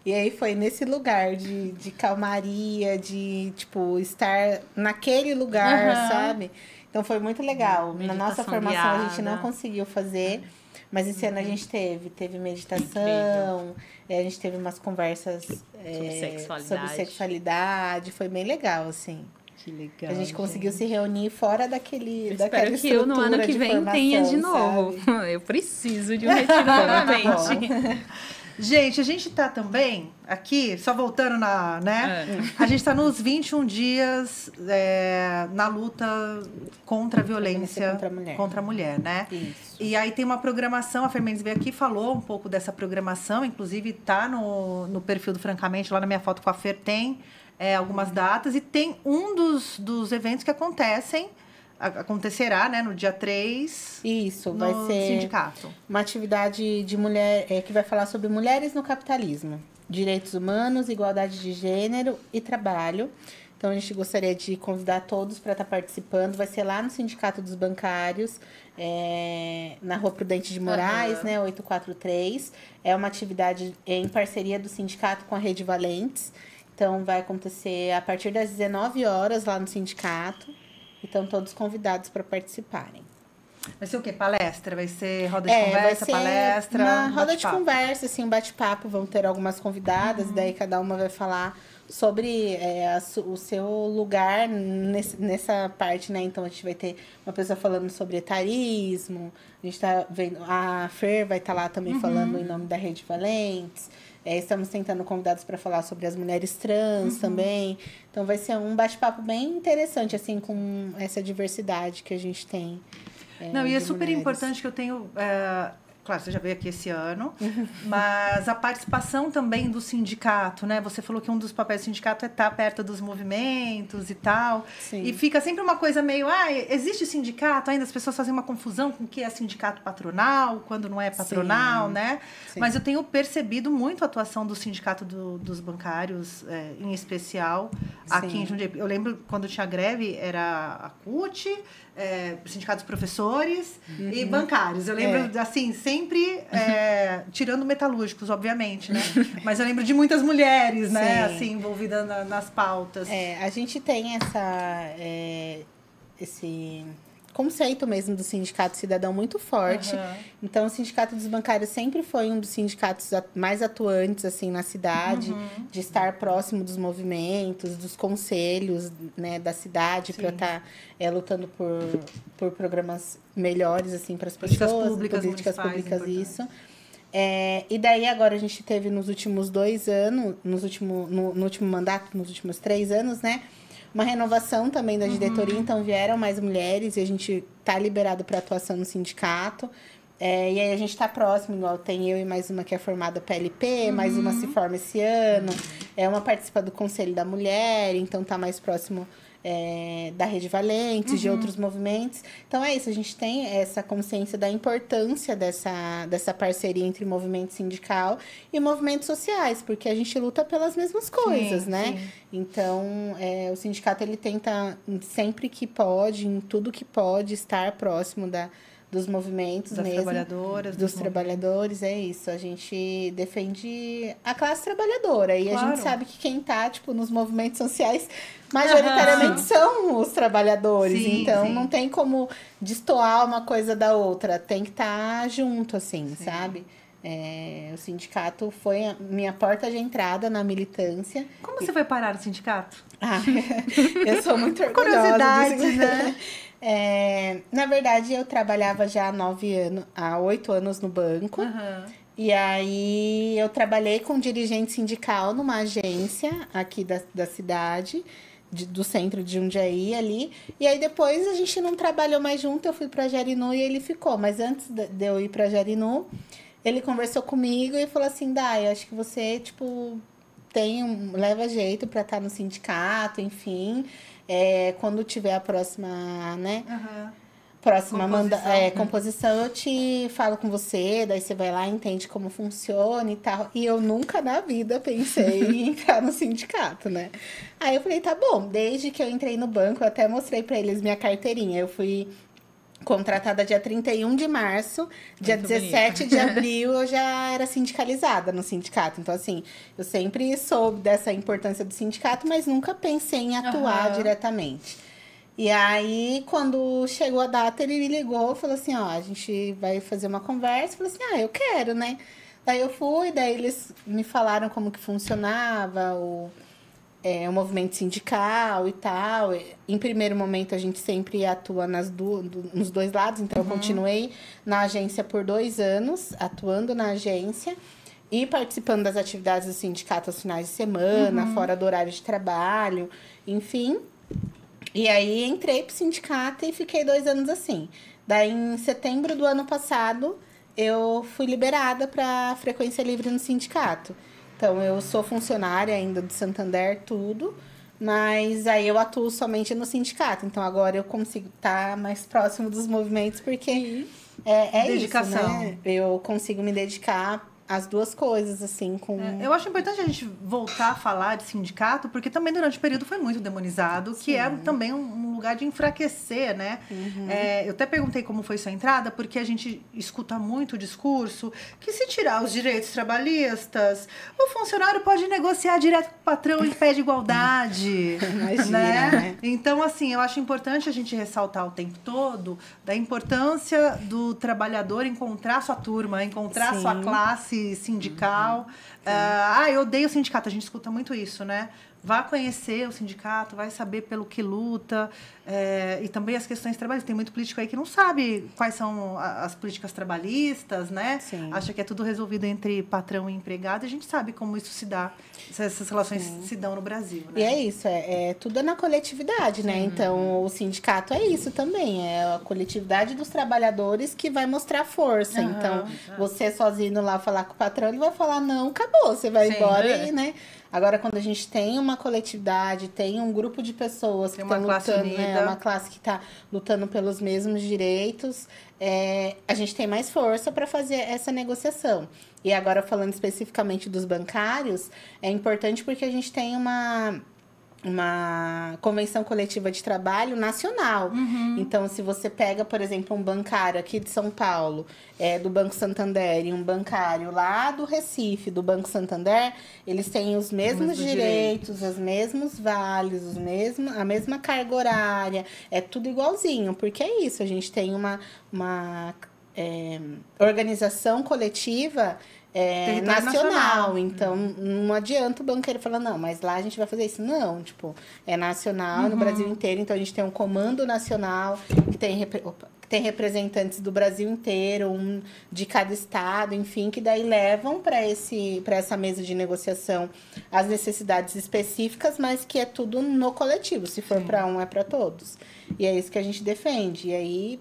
E aí foi nesse lugar de calmaria, de, tipo, estar naquele lugar, sabe? Então foi muito legal. Na nossa Meditação formação a gente não guiada. conseguiu fazer, mas esse ano a gente teve meditação, a gente teve umas conversas sobre sexualidade. Foi bem legal, assim. Que legal. A gente conseguiu se reunir fora daquela Espero que eu no ano que vem tenha de novo. Sabe? Eu preciso de um retiro novamente. Gente, a gente tá também aqui, só voltando a gente tá nos 21 dias na luta contra a violência contra a mulher, né? Isso. E aí tem uma programação, a Fermendes veio aqui, falou um pouco dessa programação, inclusive tá no perfil do Francamente, lá na minha foto com a Fer tem algumas datas, e tem um dos eventos que acontecem acontecerá, né, no dia 3. Isso, no vai ser sindicato. uma atividade de mulher que vai falar sobre mulheres no capitalismo, direitos humanos, igualdade de gênero e trabalho. Então, a gente gostaria de convidar todos para estar participando. Vai ser lá no Sindicato dos Bancários, na Rua Prudente de Moraes, né, 843. É uma atividade em parceria do sindicato com a Rede Valentes. Então, vai acontecer a partir das 19 horas lá no sindicato. Então, todos convidados para participarem. Vai ser o quê? Palestra? Vai ser roda de conversa, vai ser palestra? uma roda de conversa, assim, um bate-papo. Vão ter algumas convidadas, daí cada uma vai falar sobre o seu lugar nessa parte, né? Então, a gente vai ter uma pessoa falando sobre etarismo, a gente tá vendo, a Fer vai estar lá também falando em nome da Rede Valentes. Estamos tentando convidados para falar sobre as mulheres trans também. Então, vai ser um bate-papo bem interessante, assim, com essa diversidade que a gente tem. Não, e é super mulheres. importante que eu tenho... Claro, você já veio aqui esse ano, mas a participação também do sindicato, né? Você falou que um dos papéis do sindicato é estar perto dos movimentos e tal. Sim. E fica sempre uma coisa meio... existe sindicato? Ainda as pessoas fazem uma confusão com o que é sindicato patronal, quando não é patronal, né? Sim. Mas eu tenho percebido muito a atuação do sindicato dos bancários, em especial, aqui em Jundiaí. Eu lembro quando tinha greve, era a CUT... sindicato dos professores e bancários. Eu lembro, assim, sempre tirando metalúrgicos, obviamente, né? Mas eu lembro de muitas mulheres, né? Sim. Assim, envolvidas nas pautas. A gente tem esse conceito mesmo do sindicato cidadão muito forte. Então, o Sindicato dos Bancários sempre foi um dos sindicatos mais atuantes, assim, na cidade, de estar próximo dos movimentos, dos conselhos, né, da cidade, para estar lutando por programas melhores, assim, para as pessoas. Políticas públicas, isso. E daí, agora, a gente teve nos últimos 2 anos, no último mandato, nos últimos 3 anos, né, uma renovação também da diretoria, então vieram mais mulheres e a gente tá liberado para atuação no sindicato. E aí a gente está próximo, igual tem eu e mais uma que é formada PLP, mais uma se forma esse ano. Uma participa do Conselho da Mulher, então tá mais próximo da Rede Valentes, de outros movimentos. Então é isso, a gente tem essa consciência da importância dessa parceria entre movimento sindical e movimentos sociais, porque a gente luta pelas mesmas coisas, né? Sim. Então, o sindicato ele tenta, sempre que pode, em tudo que pode, estar próximo dos movimentos das mesmo. Trabalhadoras. Dos trabalhadores, é isso. A gente defende a classe trabalhadora. E a gente sabe que quem tá, tipo, nos movimentos sociais, majoritariamente são os trabalhadores. Sim, então, não tem como destoar uma coisa da outra. Tem que estar junto, assim, sabe? O sindicato foi a minha porta de entrada na militância. Como você foi parar no sindicato? Eu sou muito orgulhosa curiosidade, disso. Né? Na verdade, eu trabalhava já há 8 anos no banco. E aí, eu trabalhei com dirigente sindical numa agência aqui da cidade, do centro de Jundiaí ali. E aí, depois, a gente não trabalhou mais junto. Eu fui pra Jarinu e ele ficou. Mas antes de eu ir pra Jarinu, ele conversou comigo e falou assim, Dai, acho que você, tipo, leva jeito pra estar no sindicato, enfim... quando tiver a próxima, né? Próxima composição, eu te falo com você, daí você vai lá, entende como funciona e tal. E eu nunca na vida pensei em entrar no sindicato, né? Aí eu falei, tá bom, desde que eu entrei no banco, eu até mostrei pra eles minha carteirinha. Eu fui contratada dia 31 de março, dia 17 de abril eu já era sindicalizada no sindicato. Então, assim, eu sempre soube dessa importância do sindicato, mas nunca pensei em atuar diretamente. E aí, quando chegou a data, ele me ligou e falou assim, a gente vai fazer uma conversa. Eu falei assim, eu quero, né? Daí eu fui, daí eles me falaram como que funcionava o movimento sindical e tal. Em primeiro momento, a gente sempre atua nos 2 lados. Então, eu continuei na agência por 2 anos, atuando na agência e participando das atividades do sindicato aos finais de semana, fora do horário de trabalho, enfim. E aí, entrei pro sindicato e fiquei 2 anos assim. Daí, em setembro do ano passado, eu fui liberada para frequência livre no sindicato. Então, eu sou funcionária ainda do Santander, tudo. Mas aí eu atuo somente no sindicato. Então agora eu consigo estar mais próximo dos movimentos, porque é Dedicação. isso, né? Eu consigo me dedicar às duas coisas, assim, com... Eu acho importante a gente voltar a falar de sindicato, porque também durante o período foi muito demonizado, que é também um lugar de enfraquecer, né? Eu até perguntei como foi sua entrada, porque a gente escuta muito o discurso que se tirar os direitos trabalhistas, o funcionário pode negociar direto com o patrão em pé de igualdade. Imagina, né? Então, assim, eu acho importante a gente ressaltar o tempo todo da importância do trabalhador encontrar sua turma, encontrar sua classe sindical. Eu odeio o sindicato, a gente escuta muito isso, né? Vá conhecer o sindicato, vai saber pelo que luta, e também as questões trabalhistas. Tem muito político aí que não sabe quais são as políticas trabalhistas, né? Sim. Acha que é tudo resolvido entre patrão e empregado, e a gente sabe como isso se dá, essas relações se dão no Brasil, né? E é isso, tudo é na coletividade, né? Então, o sindicato é isso também, é a coletividade dos trabalhadores que vai mostrar força. Então, você sozinho lá falar com o patrão, ele vai falar, não, acabou, você vai embora e, né? Agora, quando a gente tem uma coletividade, tem um grupo de pessoas que estão lutando, né? Uma classe que está lutando pelos mesmos direitos, a gente tem mais força para fazer essa negociação. E agora, falando especificamente dos bancários, é importante porque a gente tem uma convenção coletiva de trabalho nacional. Então, se você pega, por exemplo, um bancário aqui de São Paulo, do Banco Santander, e um bancário lá do Recife, do Banco Santander, eles têm os mesmos direitos, os mesmos vales, a mesma carga horária, é tudo igualzinho, porque é isso, a gente tem uma organização coletiva nacional. Então, não adianta o banqueiro falar, não, mas lá a gente vai fazer isso. Não, tipo, é nacional no Brasil inteiro. Então, a gente tem um comando nacional que tem representantes do Brasil inteiro, um de cada estado, enfim, que daí levam para essa mesa de negociação as necessidades específicas, mas que é tudo no coletivo. Se for para um, é para todos. E é isso que a gente defende. E aí,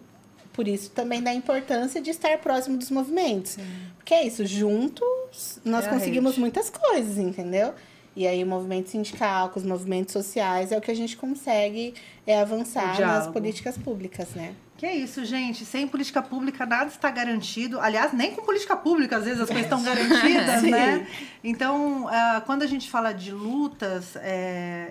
por isso também dá importância de estar próximo dos movimentos. Porque é isso, juntos nós conseguimos muitas coisas, entendeu? E aí o movimento sindical, com os movimentos sociais, é o que a gente consegue avançar nas políticas públicas, né? Que é isso, gente. Sem política pública, nada está garantido. Aliás, nem com política pública, às vezes, as coisas estão garantidas, né? Então, quando a gente fala de lutas,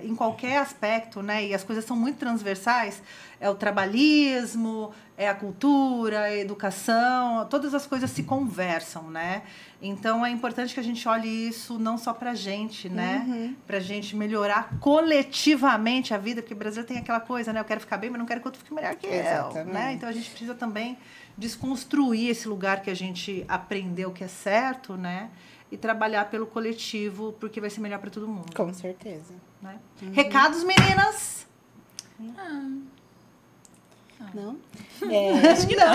em qualquer aspecto, né? E as coisas são muito transversais, é o trabalhismo, é a cultura, a educação, todas as coisas se conversam, né? Então, é importante que a gente olhe isso não só pra gente, né? Pra gente melhorar coletivamente a vida, porque o Brasil tem aquela coisa, né? Eu quero ficar bem, mas não quero que o outro fique melhor que eu, né? Então, a gente precisa também desconstruir esse lugar que a gente aprendeu que é certo, né? E trabalhar pelo coletivo, porque vai ser melhor pra todo mundo. Com certeza. Né? Recados, meninas? Não? Acho que não.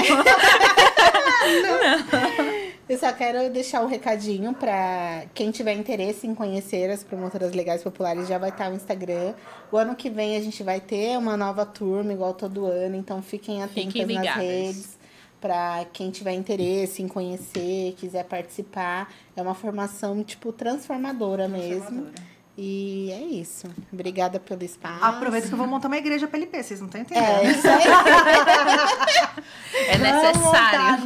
Eu só quero deixar um recadinho para quem tiver interesse em conhecer as promotoras legais populares, já vai estar no Instagram. O ano que vem a gente vai ter uma nova turma, igual todo ano, então fiquem atentas nas redes. Para quem tiver interesse em conhecer, quiser participar. É uma formação, tipo, transformadora mesmo. E é isso. Obrigada pelo espaço. Aproveita que eu vou montar uma igreja PLP, vocês não estão entendendo. É isso aí. É necessário.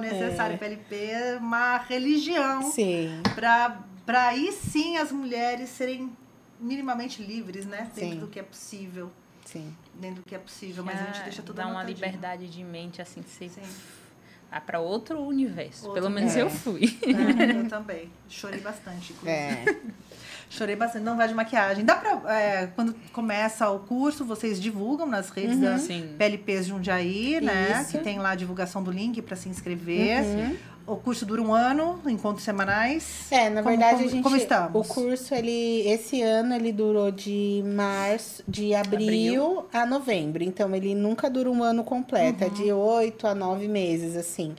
Necessário. PLP é uma religião. Sim. Para aí sim as mulheres serem minimamente livres, né? Dentro do que é possível. Sim. Dentro do que é possível, mas a gente deixa tudo dá uma anotadinho. liberdade de mente, assim, que você vai para outro universo. Pelo menos eu fui. Eu também. Chorei bastante, inclusive. Chorei bastante. Não vai de maquiagem. Dá pra... quando começa o curso, vocês divulgam nas redes da PLPs Jundiaí, né? Que tem lá a divulgação do link para se inscrever. O curso dura 1 ano, encontros semanais. Na verdade, a gente... Como estamos? O curso, esse ano, ele durou de abril a novembro. Então, ele nunca dura 1 ano completo. É de 8 a 9 meses, assim.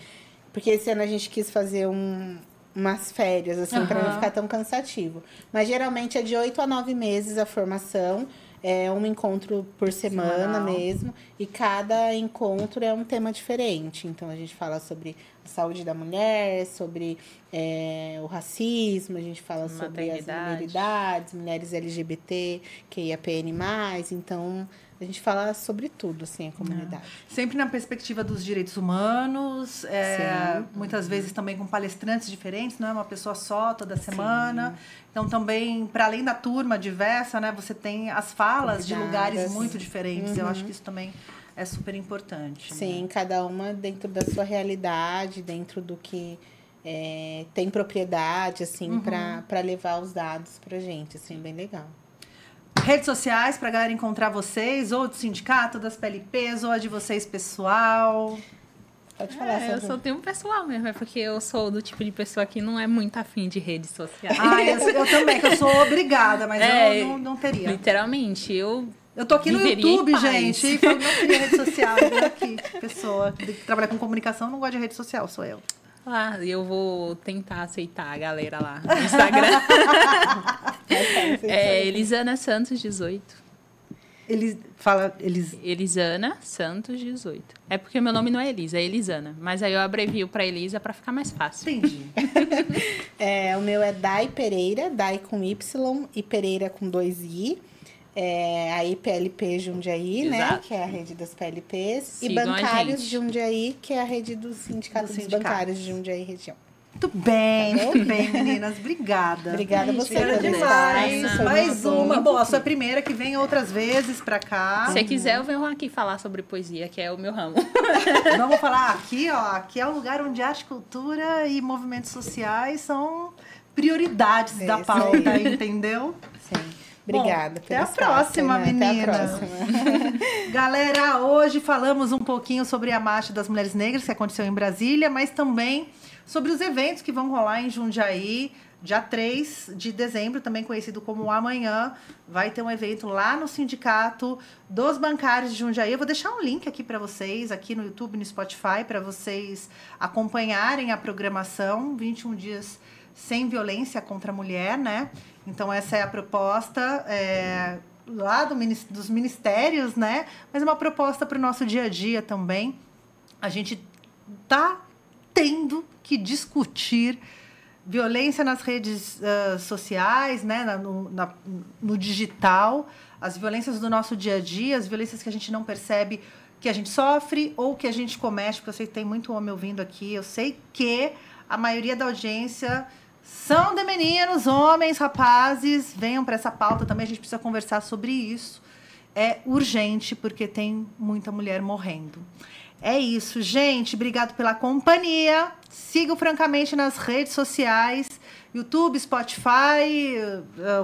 Porque esse ano a gente quis fazer umas férias, assim, para não ficar tão cansativo. Mas, geralmente, é de 8 a 9 meses a formação. é um encontro por semana Semanal. mesmo. E cada encontro é um tema diferente. Então, a gente fala sobre a saúde da mulher, sobre o racismo, a gente fala sobre as Maternidade. mulheridades, mulheres LGBT, QIAPN+. Então, a gente fala sobre tudo, assim, a comunidade. Sempre na perspectiva dos direitos humanos, Sim. muitas vezes também com palestrantes diferentes, não é uma pessoa só toda semana. Então, também, para além da turma diversa, né, você tem as falas de lugares Convidadas. muito diferentes. Eu acho que isso também é super importante. Sim, Né? cada uma dentro da sua realidade, dentro do que tem propriedade, assim, para levar os dados pra gente, assim, bem legal. Redes sociais para a galera encontrar vocês, ou do sindicato, das PLPs, ou a de vocês pessoal. Pode falar, Eu Sandra. só tenho um pessoal mesmo, é porque eu sou do tipo de pessoa que não é muito afim de redes sociais. Eu também, que eu sou obrigada, mas eu não teria. Literalmente, eu tô aqui no viveria em YouTube, paz. gente, e falo, não queria rede social. Eu aqui, pessoa que trabalha com comunicação, não gosta de rede social, sou eu. eu vou tentar aceitar a galera lá no Instagram. Elisana Santos 18. Elisana Santos 18. É porque meu nome não é Elisa, é Elisana. Mas aí eu abrevio pra Elisa pra ficar mais fácil. Entendi. O meu é Dai Pereira, Dai com Y e Pereira com 2 I. A IPLP Jundiaí, né? Exato. Que é a rede das PLPs. Sigam e Bancários a gente. Jundiaí, que é a rede dos sindicatos bancários de Jundiaí região. Muito bem, meninas. Obrigada. Obrigada a você Obrigada por demais. estar. Foi Mais muito uma. bom. Bom, a sua primeira que vem outras vezes pra cá. Se você quiser, eu venho aqui falar sobre poesia, que é o meu ramo. Vamos falar aqui, ó. Aqui é um lugar onde arte, cultura e movimentos sociais são prioridades da Isso pauta, aí. entendeu? Sim. Obrigada. Bom, pelo até a próxima, espaço, né? meninas. Até a próxima. Galera, hoje falamos um pouquinho sobre a Marcha das Mulheres Negras que aconteceu em Brasília, mas também sobre os eventos que vão rolar em Jundiaí. Dia 3 de dezembro, também conhecido como Amanhã, vai ter um evento lá no Sindicato dos Bancários de Jundiaí. Eu vou deixar um link aqui para vocês, aqui no YouTube, no Spotify, para vocês acompanharem a programação. 21 dias sem violência contra a mulher, né? Então, essa é a proposta lá dos ministérios, né? Mas é uma proposta para o nosso dia a dia também. A gente tá tendo que discutir violência nas redes sociais, né? No digital, as violências do nosso dia a dia, as violências que a gente não percebe que a gente sofre ou que a gente comete, porque eu sei que tem muito homem ouvindo aqui. Eu sei que a maioria da audiência são de meninos, homens, rapazes. Venham para essa pauta também, a gente precisa conversar sobre isso. É urgente, porque tem muita mulher morrendo. É isso, gente. Obrigado pela companhia. Sigam Francamente nas redes sociais. YouTube, Spotify,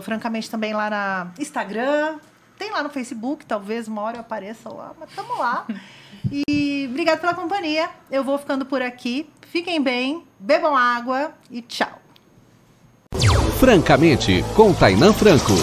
Francamente também lá na Instagram. Tem lá no Facebook, talvez uma hora eu apareça lá, mas estamos lá. E obrigado pela companhia. Eu vou ficando por aqui. Fiquem bem, bebam água e tchau. Francamente, com Tainã Franco.